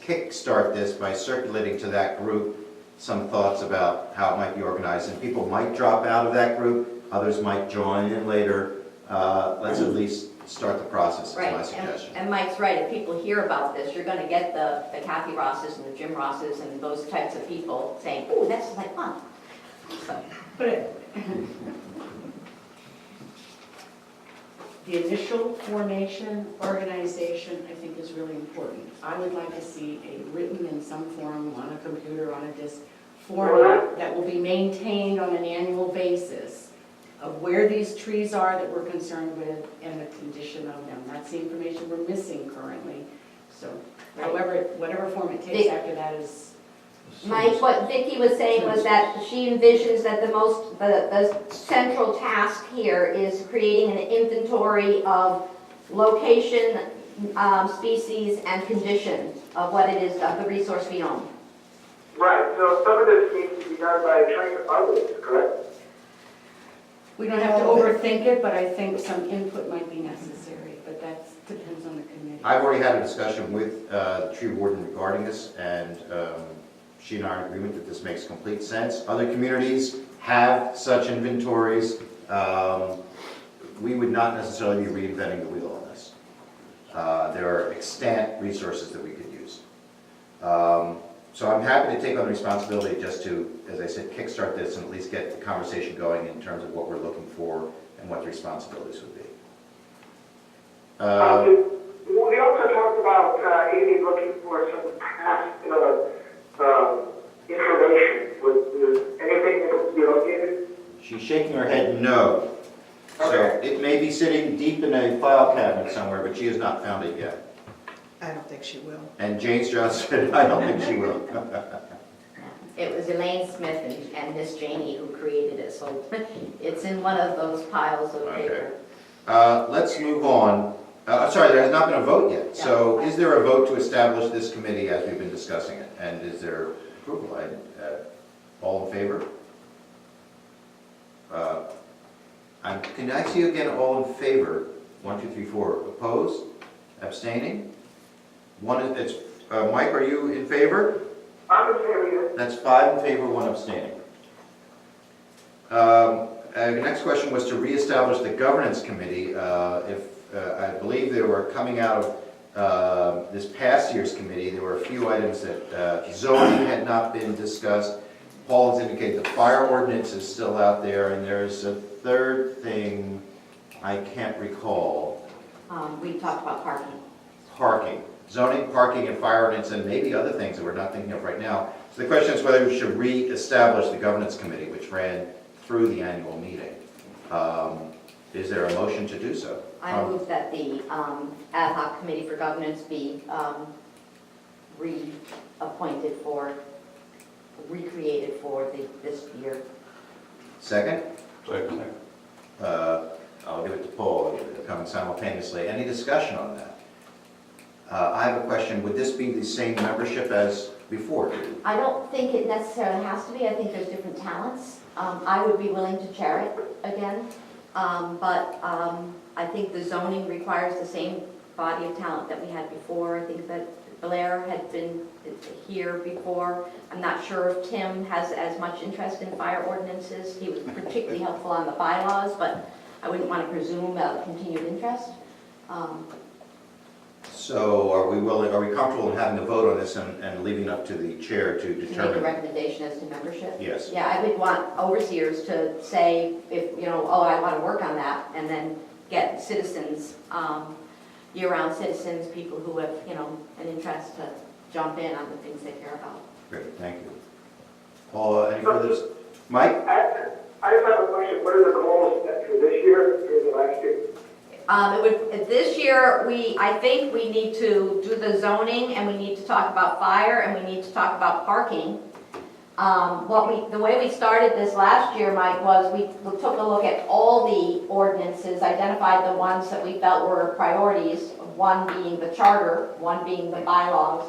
kickstart this by circulating to that group some thoughts about how it might be organized. And people might drop out of that group, others might join in later. Let's at least start the process, is Right. my suggestion. And Mike's right. If people hear about this, you're going to get the Kathy Rosses and the Jim Rosses and those types of people saying, "Ooh, that's like fun." So, But the initial formation, organization, I think is really important. I would like to see a written in some form, on a computer, on a disk, format that will be maintained on an annual basis of where these trees are that we're concerned with and the condition of them. That's the information we're missing currently. So however, whatever form it takes after that is. Mike, what Vicki was saying was that she envisions that the central task here is creating an inventory of location, species, and condition of what it is, of the resource we own. Right, so some of this needs to be done by trained others, correct? We don't have to overthink it, but I think some input might be necessary, but that depends on the committee. I've already had a discussion with the tree warden regarding this, and she and I are in agreement that this makes complete sense. Other communities have such inventories. We would not necessarily be reinventing the wheel on this. There are extant resources that we could use. So I'm happy to take on the responsibility just to, as I said, kickstart this and at least get the conversation going in terms of what we're looking for and what the responsibilities would be. We also talked about Amy looking for some past information. Was anything that would be located? She's shaking her head no. So Okay. it may be sitting deep in a file cabinet somewhere, but she has not found it yet. I don't think she will. And James Johnson said, I don't think she will. It was Elaine Smith and Miss Janie who created it, so it's in one of those piles of paper. Let's move on. Sorry, there has not been a vote yet. So is there a vote to establish this committee as we've been discussing it? And is there approval? All in favor? Can I see you again, all in favor? 1, 2, 3, 4. Opposed? Abstaining? Mike, are you in favor? I'm in favor. That's 5 in favor, 1 abstaining. The next question was to reestablish the governance committee. I believe they were coming out of this past year's committee. There were a few items that zoning had not been discussed. Paul has indicated the fire ordinance is still out there, and there's a third thing I can't recall. We talked about parking. Parking. Zoning, parking, and fire ordinance, and maybe other things that we're not thinking of right now. So the question is whether we should re-establish the governance committee, which ran through the annual meeting. Is there a motion to do so? I move that the ad hoc committee for governance be recreated for this year. Second? Second. I'll give it to Paul, coming simultaneously. Any discussion on that? I have a question. Would this be the same membership as before? I don't think it necessarily has to be. I think there's different talents. I would be willing to chair it again. I think the zoning requires the same body of talent that we had before. I think that Blair had been here before. I'm not sure if Tim has as much interest in fire ordinances. He was particularly helpful on the bylaws, but I wouldn't want to presume a continued interest. So are we comfortable in having a vote on this and leaving it up to the chair to To make a determine? recommendation as to membership? Yes. Yeah, I would want overseers to say, if, oh, I want to work on that, and then get citizens, year-round citizens, people who have, an interest to jump in on the things they care about. Great, thank you. Paul, any further? Mike? I just have a question. What are the goals for this year or the last year? This year, I think we need to do the zoning, and we need to talk about fire, and we need to talk about parking. The way we started this last year, Mike, was we took a look at all the ordinances, identified the ones that we felt were priorities, one being the charter, one being the bylaws,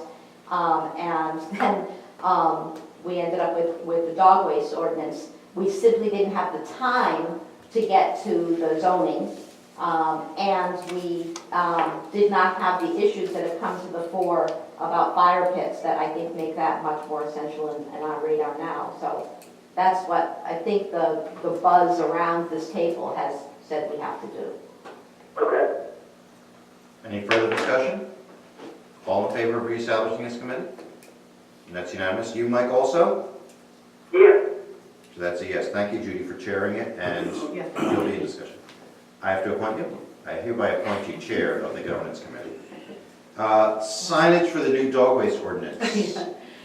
and then we ended up with the dog waste ordinance. We simply didn't have the time to get to the zoning. And we did not have the issues that have come to the fore about fire pits that I think make that much more essential in our radar now. So that's what I think the buzz around this table has said we have to do. Okay. Any further discussion? All in favor of reestablishing this committee? And that's unanimous. You, Mike, also? Yes. So that's a yes. Thank you, Judy, for chairing it, and you'll be in discussion. I have to appoint you. I hereby appoint you chair of the governance committee. Signage for the new dog waste ordinance.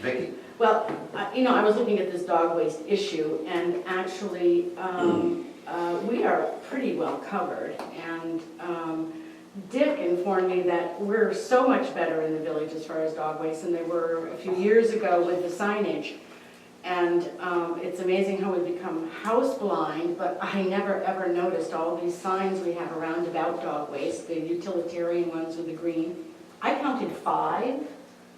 Vicki? Well, I was looking at this dog waste issue, and actually, we are pretty well covered. And Dick informed me that we're so much better in the village as far as dog waste than they were a few years ago with the signage. And it's amazing how we've become house blind, but I never ever noticed all these signs we have around about dog waste, the utilitarian ones with the green. I counted 5.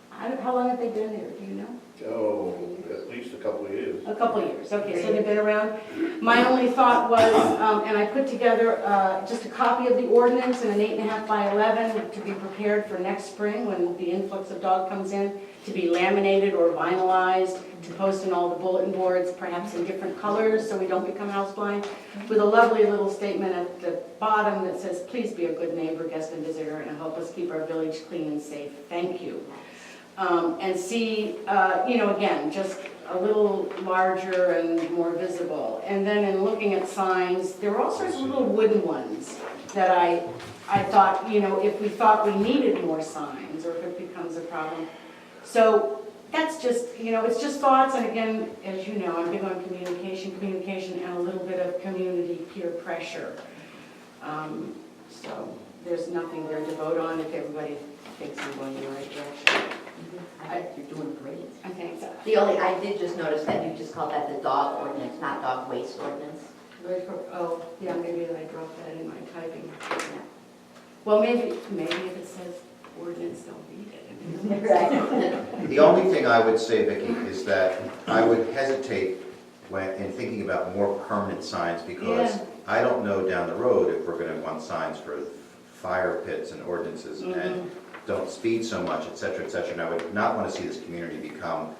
How long have they been there, do you know? Oh, at least a couple of years. A couple years, okay, so they've been around. My only thought was, and I put together just a copy of the ordinance in an 8.5 by 11 to be prepared for next spring when the influx of dog comes in, to be laminated or vinylized, to post in all the bulletin boards, perhaps in different colors so we don't become houseblinds, with a lovely little statement at the bottom that says, please be a good neighbor, guest and visitor, and help us keep our village clean and safe. Thank you. And see, again, just a little larger and more visible. And then in looking at signs, there were all sorts of little wooden ones that I thought, if we thought we needed more signs or if it becomes a problem. So that's just, it's just thoughts. And again, as you know, I'm big on communication and a little bit of community peer pressure. So there's nothing there to vote on if everybody thinks I'm going in the right direction. I think you're doing great. I think so. I did just notice that you just called that the dog ordinance, not dog waste ordinance. Oh, yeah, maybe I dropped that in my typing. Well, maybe if it says ordinance, they'll read it. The only thing I would say, Vicki, is that I would hesitate in thinking about more permanent signs, because I don't know down the road if we're going to want signs for fire pits and ordinances and don't speed so much, et cetera, and I would not want to see this community become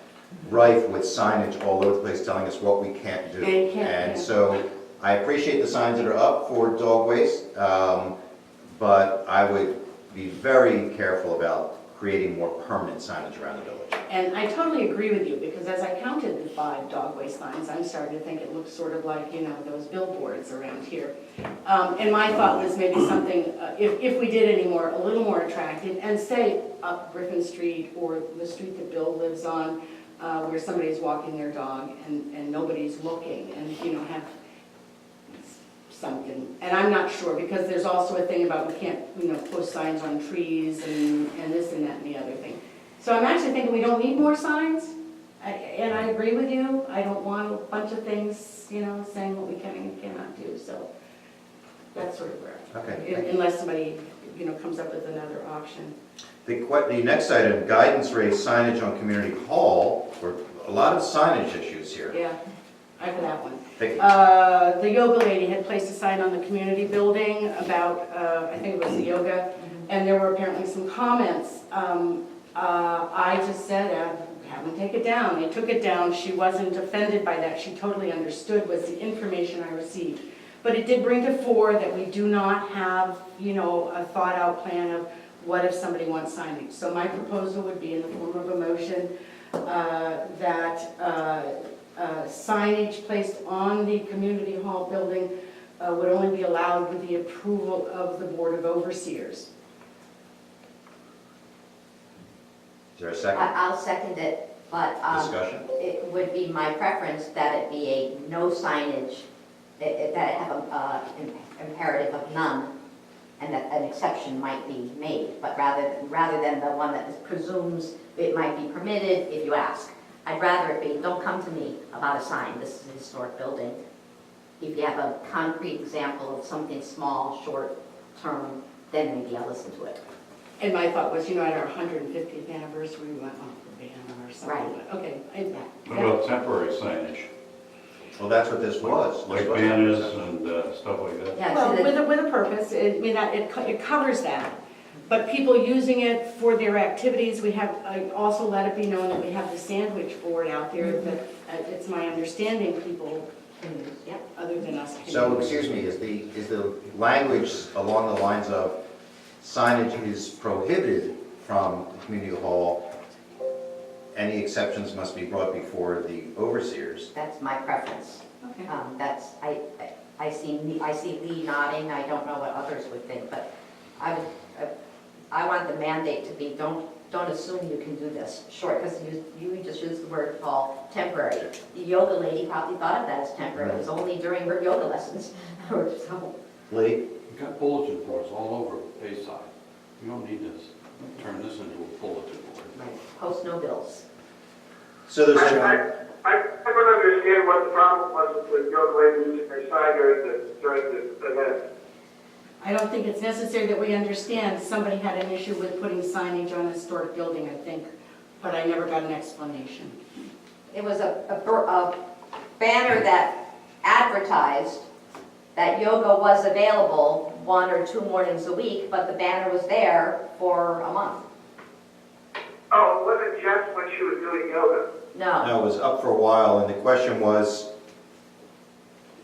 rife with signage all over the place telling us what we can't do. And so I appreciate the signs that are up for dog waste, but I would be very careful about creating more permanent signage around the village. And I totally agree with you, because as I counted the 5 dog waste signs, I'm starting to think it looks sort of like, those billboards around here. And my thought was maybe something, if we did any more, a little more attractive, and say up Griffin Street or the street that Bill lives on, where somebody's walking their dog and nobody's looking, and, have something. And I'm not sure, because there's also a thing about we can't, post signs on trees and this and that and the other thing. So I'm actually thinking we don't need more signs, and I agree with you. I don't want a bunch of things, saying what we can and cannot do. So that's sort of where, unless somebody, comes up with another option. The next item, guidance raised signage on Community Hall, for a lot of signage issues here. Yeah. I have that one. Vicky? The yoga lady had placed a sign on the community building about, I think it was the yoga, and there were apparently some comments. I just said, have them take it down. They took it down. She wasn't offended by that. She totally understood was the information I received. But it did bring to fore that we do not have, you know, a thought-out plan of what if somebody wants signage. So my proposal would be in the form of a motion that signage placed on the community hall building would only be allowed with the approval of the Board of Overseers. Is there a second? I'll second it, but Discussion? it would be my preference that it be a no signage, that it have an imperative of none, and that an exception might be made, but rather than the one that presumes it might be permitted if you ask. I'd rather it be, don't come to me about a sign, this is a historic building. If you have a concrete example of something small, short term, then maybe I'll listen to it. And my thought was, you know, at our 150th anniversary, we went on for banner or something. Right. But, okay. What about temporary signage, Well, that's what this was. like banners and stuff like that? Yeah, Well, so that- with a purpose, I mean, it covers that. But people using it for their activities, I also let it be known that we have the sandwich board out there, that it's my understanding people can use, yeah. other than us. can So, use. excuse me, is the language along the lines of signage is prohibited from the community hall, any exceptions must be brought before the overseers? That's my preference. Okay. That's, I see Lee nodding, I don't know what others would think, but I want the mandate to be, don't assume you can do this short, because you just used the word, Paul, temporary. The yoga lady probably thought of that as temporary, it was only during her yoga lessons, or so. Lee? You've got bulletin boards all over Bayside. You don't need to turn this into a bulletin board. Post no bills. So there's I don't understand what the problem was with yoga lady using her sign during the event. I don't think it's necessary that we understand. Somebody had an issue with putting signage on a historic building, I think, but I never got an explanation. It was a banner that advertised that yoga was available 1 or 2 mornings a week, but the banner was there for a month. Oh, it wasn't just when she was doing yoga. No. No, it was up for a while, and the question was,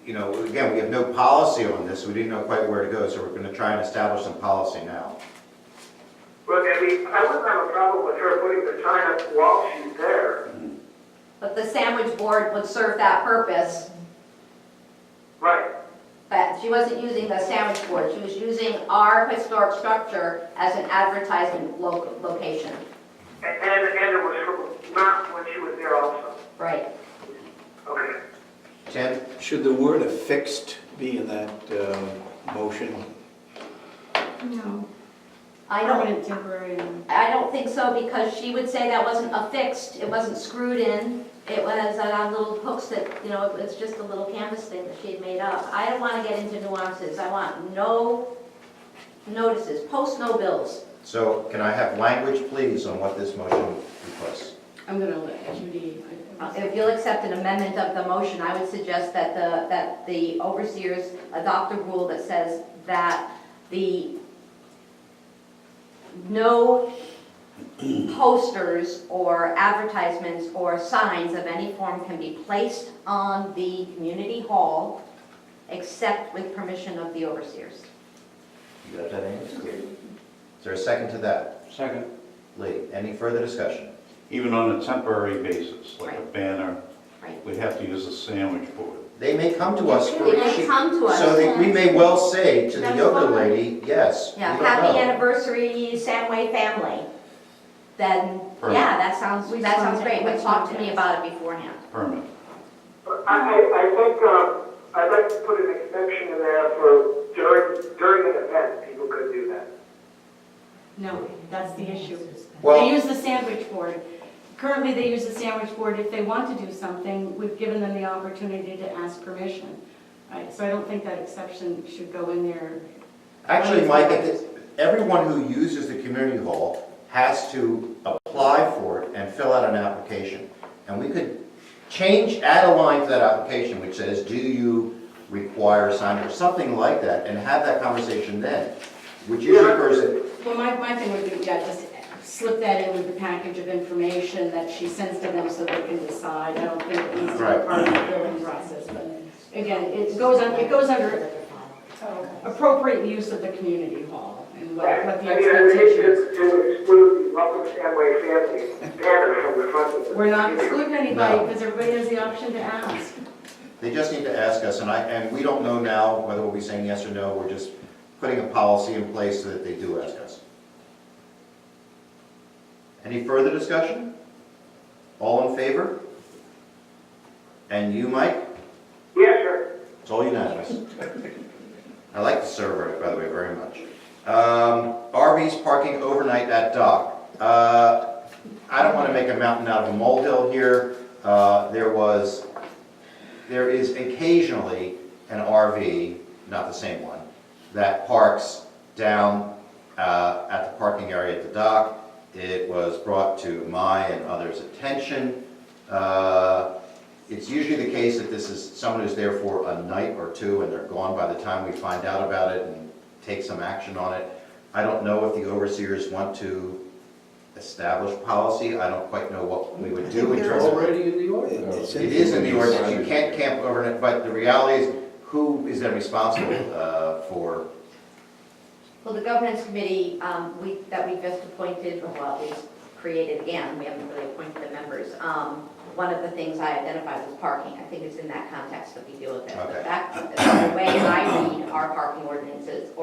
you know, again, we have no policy on this, we didn't know quite where to go, so we're going to try and establish some policy now. Look, I mean, I wouldn't have a problem with her putting the sign up while she's there. But the sandwich board would serve that purpose, Right. but she wasn't using the sandwich board, she was using our historic structure as an advertising location. And it was not when she was there also. Right. Okay. Tim? Should the word affixed be in that motion? No. I don't, Permanent, temporary. I don't think so, because she would say that wasn't affixed, it wasn't screwed in, it was on little hooks that, you know, it's just a little canvas thing that she had made up. I don't want to get into nuances, I want no notices, post no bills. So can I have language, please, on what this motion requests? I'm going to let Judy. If you'll accept an amendment of the motion, I would suggest that the overseers adopt a rule that says that no posters or advertisements or signs of any form can be placed on the community hall except with permission of the overseers. You got that, Amy? Is there a second to that? Second. Lee, any further discussion? Even on a temporary basis, like a Right. banner, Right. we have to use a sandwich board. They may come to us for... They may come to us. So that we may well say to the That's yoga fine. lady, yes, we Yeah, don't happy know. anniversary, Samway family. Then, Perfect. yeah, that sounds great, but talk to me about it beforehand. Permit. I think, I'd like to put an exception in there for during an event, people could do that. No, that's the issue. Well- They use the sandwich board. Currently, they use the sandwich board. If they want to do something, we've given them the opportunity to ask permission. Right, so I don't think that exception should go in there. Actually, Mike, everyone who uses the community hall has to apply for it and fill out an application. And we could add a line to that application which says, do you require signage, or something like that, and have that conversation then, which usually occurs at Well, my thing would be, yeah, just slip that in with the package of information that she sends to them so they can decide. I don't think it needs to be Right. part of the billing process, but again, it goes under appropriate use of the community hall and what the I mean, I hate expectation is. to exclude the Welcome to Amway family banner from the front of the. We're not excluding anybody No. because everybody has the option to ask. They just need to ask us, and we don't know now whether we'll be saying yes or no, we're just putting a policy in place so that they do ask us. Any further discussion? All in favor? And you, Mike? Yes, sir. It's all unanimous. I like the server, by the way, very much. RVs parking overnight at dock. I don't want to make a mountain out of a molehill here. There is occasionally an RV, not the same one, that parks down at the parking area at the dock. It was brought to my and others' attention. It's usually the case that this is someone who's there for a night or two and they're gone by the time we find out about it and take some action on it. I don't know if the overseers want to establish policy. I don't quite know what we would do in terms of. Already in the ordinance. It is in the ordinance, you can't camp overnight, but the reality is, who is then responsible for? Well, the governance committee that we just appointed, or well, at least created again, we haven't really appointed the members. One of the things I identified was parking. I think it's in that context that we deal with it. Okay. The way I read our parking ordinance, it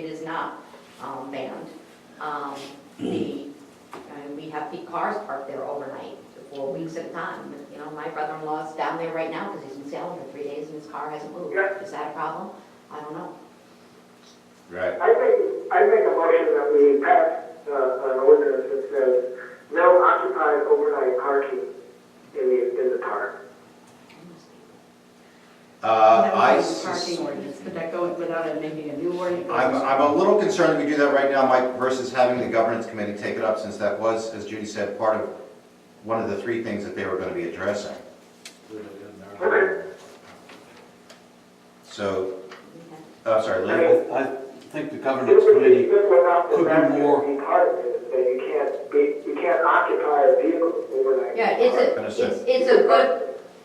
is not banned. We have cars parked there overnight for weeks at a time. You know, my brother-in-law's down there right now because he's been sailing for 3 days and his car hasn't moved. Is that a problem? I don't know. Right. I make a motion that we pass an ordinance that says no occupied overnight parking in the park. Parking ordinance, could that go without maybe a new ordinance? I'm a little concerned we do that right now, Mike, versus having the governance committee take it up, since that was, as Judy said, part of one of the 3 things that they were going to be addressing. Okay. So, sorry, Lee? I think the governance committee could do more. You can't occupy a vehicle overnight. Yeah,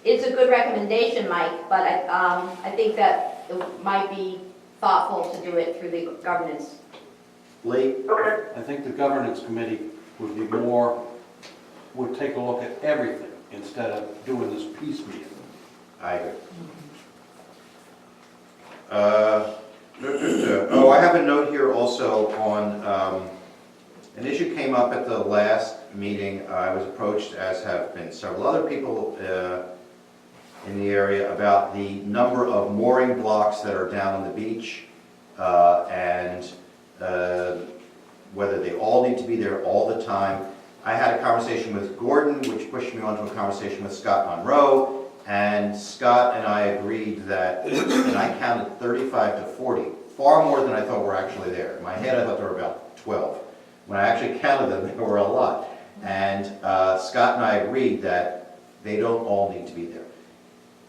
it's a good recommendation, Mike, but I think that it might be thoughtful to do it through the governance. Lee? Okay. I think the governance committee would take a look at everything instead of doing this piecemeal. I agree. Oh, I have a note here also on, an issue came up at the last meeting. I was approached, as have been several other people in the area, about the number of mooring blocks that are down on the beach, and whether they all need to be there all the time. I had a conversation with Gordon, which pushed me on to a conversation with Scott Monroe, and Scott and I agreed that, and I counted 35 to 40, far more than I thought were actually there. In my head, I thought there were about 12. When I actually counted them, there were a lot. And Scott and I agreed that they don't all need to be there.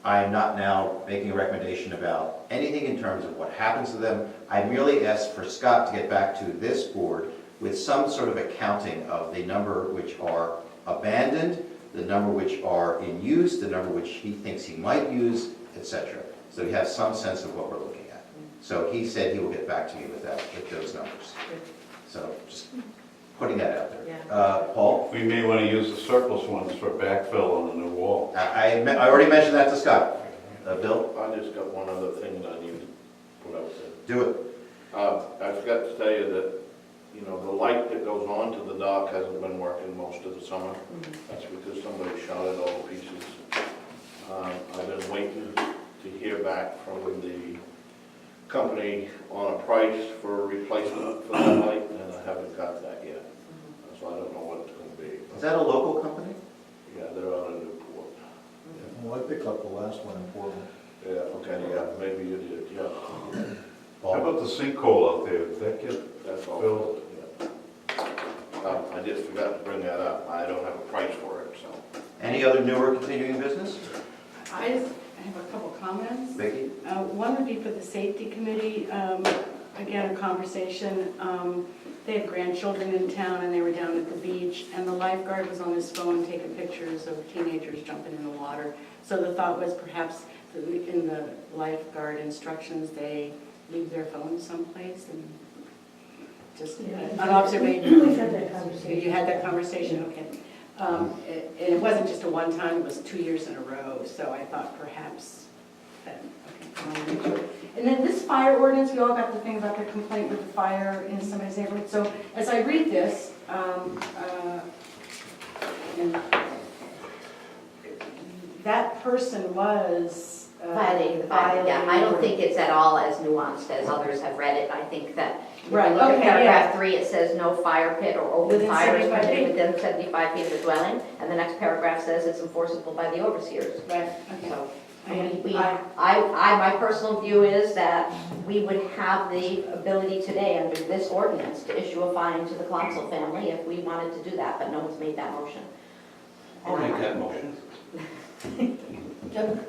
I am not now making a recommendation about anything in terms of what happens to them. I merely asked for Scott to get back to this board with some sort of accounting of the number which are abandoned, the number which are in use, the number which he thinks he might use, etc. So we have some sense of what we're looking at. So he said he will get back to me with that, with those numbers. So just putting that out there. Paul? We may want to use the surplus ones for backfill on the new wall. I already mentioned that to Scott. Bill? I just got one other thing that I need to put out there. Do it. I forgot to tell you that, you know, the light that goes onto the dock hasn't been working most of the summer. That's because somebody shot it all to pieces. I've been waiting to hear back from the company on a price for a replacement for that light, and I haven't got that yet. So I don't know what it's going to be. Is that a local company? Yeah, they're out of Newport. Well, I picked up the last one in Portland. Yeah, okay, yeah, maybe you did, yeah. How about the sinkhole out there? Did that get That's all. filled? Yeah. I just forgot to bring that up. I don't have a price for it, so. Any other newer continuing business? I have a couple comments. Vicki? One would be for the safety committee, again, a conversation. They have grandchildren in town and they were down at the beach and the lifeguard was on his phone taking pictures of teenagers jumping in the water. So the thought was perhaps in the lifeguard instructions, they leave their phones someplace and just an observation. We've had that conversation. You had that conversation, okay. And it wasn't just a one time, it was 2 years in a row, so I thought perhaps that, okay. And then this fire ordinance, we all got the thing about the complaint with the fire in somebody's neighborhood. So as I read this, and that person was Violating the fire, yeah, I don't think it's at all as nuanced as others have read it. I think that if you Right, look at okay, paragraph 3, it says no fire pit or open Within fire is 75 permitted feet. within 75 feet of the dwelling, and the next paragraph says it's enforceable by the overseers. Right, okay. So, And my personal view is that we would have the ability today under this ordinance to issue a fine to the Clonsel family if we wanted to do that, but no one's made that motion. I'll make that motion. Doug?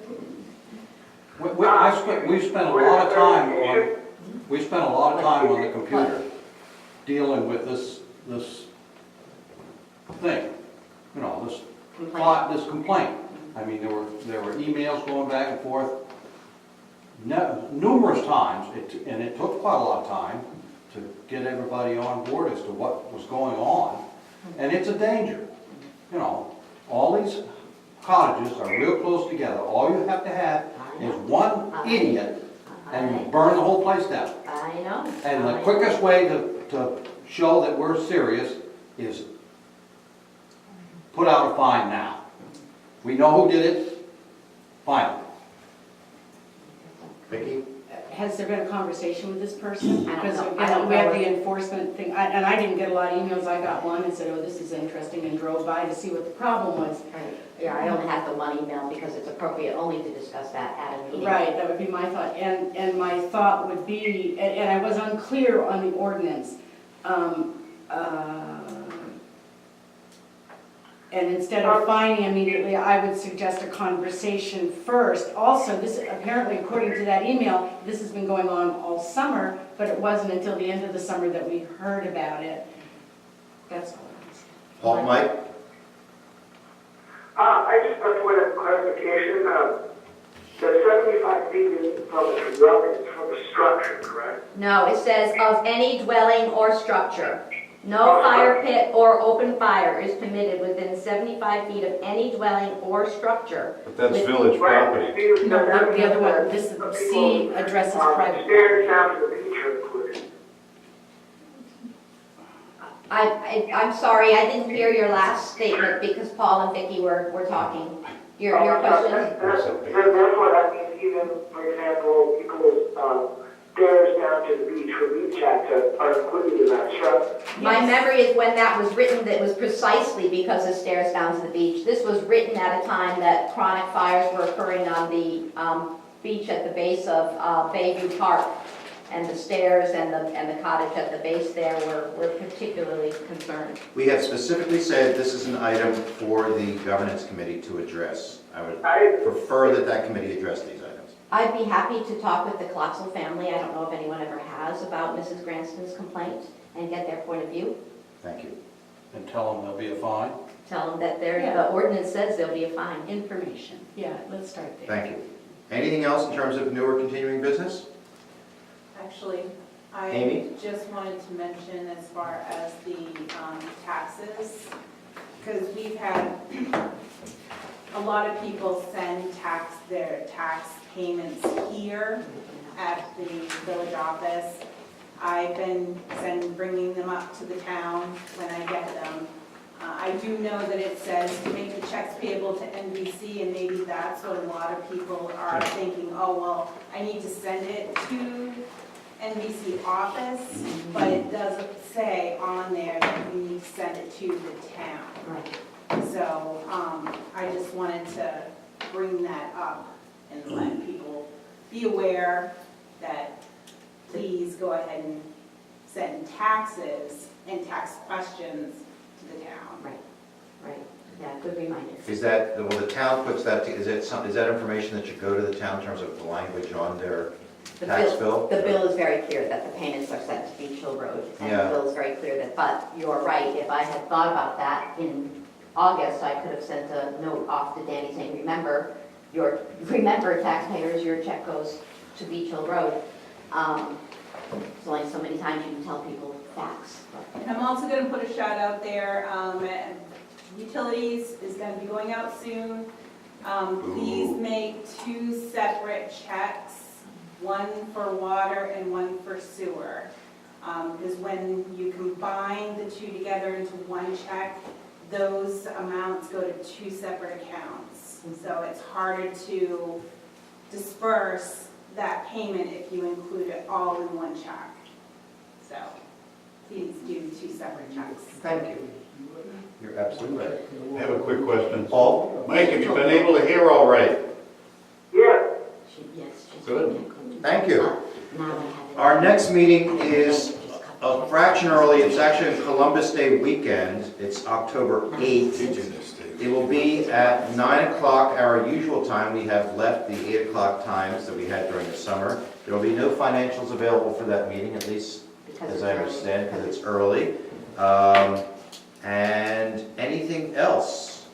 We spent a lot of time on the computer dealing with this thing, you know, this complaint. I mean, there were emails going back and forth numerous times, and it took quite a lot of time to get everybody on board as to what was going on. And it's a danger, you know. All these cottages are real close together. All you have to have is one idiot and you burn the whole place down. I know. And the quickest way to show that we're serious is put out a fine now. We know who did it, fine them. Vicki? Has there been a conversation with this person? I don't Because know. again, we have the enforcement thing, and I didn't get a lot of emails. I got one and said, oh, this is interesting, and drove by to see what the problem was. Right. Yeah, I only have the one email because it's appropriate only to discuss that at a meeting. Right, that would be my thought. And my thought would be, and I was unclear on the ordinance. And instead of fining immediately, I would suggest a conversation first. Also, this, apparently according to that email, this has been going on all summer, but it wasn't until the end of the summer that we heard about it. That's all. Paul, Mike? I just want a point of clarification. The 75 feet is from the dwelling, it's from the structure, correct? No, it says of any dwelling or structure. No fire pit or open fire is permitted within 75 feet of any dwelling or structure. But that's With- village property. No, the other one, this C addresses private. Stairs down to the beach are included. I'm sorry, I didn't hear your last statement because Paul and Vicki were talking. Your question? That's what I mean, even, for example, people's stairs down to the beach for beach access are included in that structure. My memory is when that was written, that was precisely because of stairs down to the beach. This was written at a time that chronic fires were occurring on the beach at the base of Bayview Park. And the stairs and the cottage at the base there were particularly concerned. We have specifically said this is an item for the governance committee to address. I would prefer that that committee address these items. I'd be happy to talk with the Kloxel family. I don't know if anyone ever has about Mrs. Granston's complaint and get their point of view. Thank you. And tell them there'll be a fine. Tell them that the ordinance says there'll be a fine. Information. Yeah, let's start there. Thank you. Anything else in terms of new or continuing business? Actually, I Amy? just wanted to mention as far as the taxes, because we've had a lot of people send their tax payments here at the village office. I've been bringing them up to the town when I get them. I do know that it says to make the checks payable to NVC, and maybe that's what a lot of people are thinking, oh, well, I need to send it to NVC office, but it doesn't say on there that you need to send it to the town. Right. So I just wanted to bring that up and let people be aware that please go ahead and send taxes and tax questions to the town. Right, right. Yeah, Good reminder. Is that, well, the town puts that, is that information that should go to the town in terms of the language on their tax bill? The bill is very clear that the payments are sent to Beach Hill Road. And the Yeah. bill is very clear that, but you're right, if I had thought about that in August, I could have sent a note off to Danny saying, remember taxpayers, your check goes to Beach Hill Road. It's only so many times you can tell people facts. I'm also going to put a shout out there. Utilities is going to be going out soon. Please make 2 separate checks, one for water and one for sewer. Because when you combine the 2 together into one check, those amounts go to 2 separate accounts. So it's harder to disperse that payment if you include it all in one check. So please do 2 separate checks. Thank you. You're absolutely right. I have a quick question. Paul? Mike, have you been able to hear all right? Yeah. Yes, she's. Good. Thank you. Now I have it. Our next meeting is a fraction early. It's actually Columbus Day weekend. It's October 8th. It will be at 9 o'clock, our usual time. We have left the 8 o'clock times that we had during the summer. There will be no financials available for that meeting, at least as I understand, because it's early. And anything else?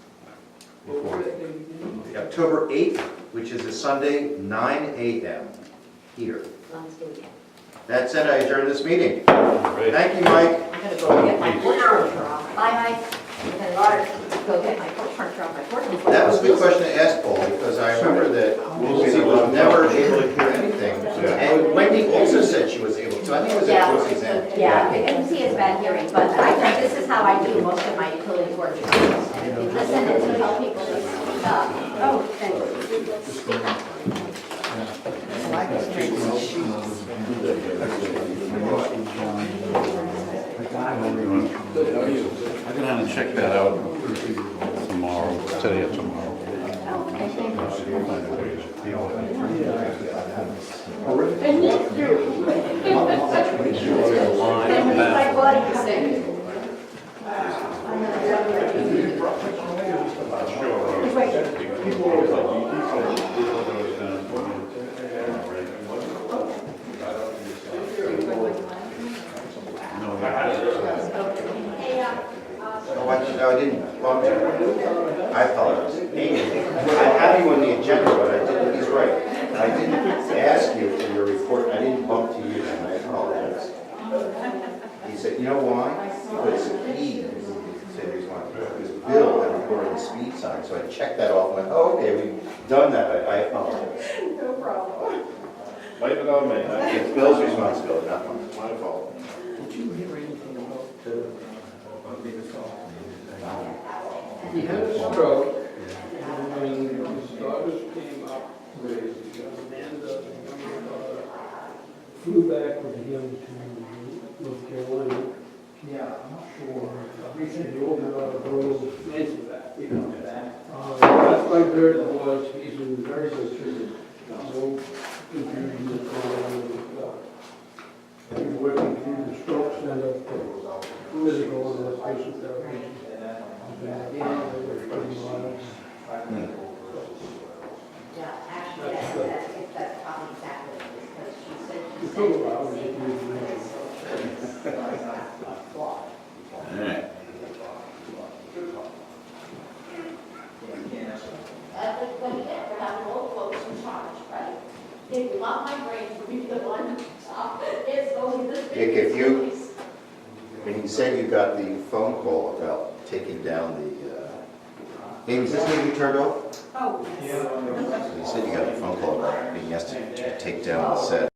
October 8th, which is a Sunday, 9 a.m. here. Let's do it again. That's it, I adjourn this meeting. Right. Thank you, Mike. I'm gonna go get my porch furniture off. Bye, Mike. I'm gonna go get my porch furniture off my porch. That was a good question to ask, Paul, because I remember that Lucy was never able to hear anything. And Wendy also said she was able to, so I think it was at Lucy's end. Yeah, I can see it's bad hearing, but I think this is how I do most of my utility work. And if you listen and you tell people to speak up. Oh, thanks. I'm going to check that out tomorrow, today or tomorrow. No, I didn't bump you. I apologize. Amy, I have you on the agenda, but I didn't, he's right. I didn't ask you for your report, I didn't bump to you, and I apologize. He said, you know why? Because he said he was going to, because Bill had reported the speed sign, so I checked that off and went, oh, okay, we've done that, I apologize. No problem. Blame it on me. It's Bill's responsibility, not mine. My fault. He had a stroke, and his daughters came up with Amanda, the younger daughter, flew back with him to North Carolina. Yeah, I'm not sure. Recently, the older daughter drove Nancy back, you know, that's my heard it was, he's in very good shape. No confusion is going on with that. He's working through the stroke center for physical and patient therapy. Yeah, actually, that's probably exactly, because she said she's Alright. when you get to having old folks in charge, right? If you want my brain to be the one to stop, it's only this big. Dick, if you, when you said you got the phone call about taking down the, Amy, is this going to be turned off? Oh, yes. You said you got a phone call about being asked to take down the set.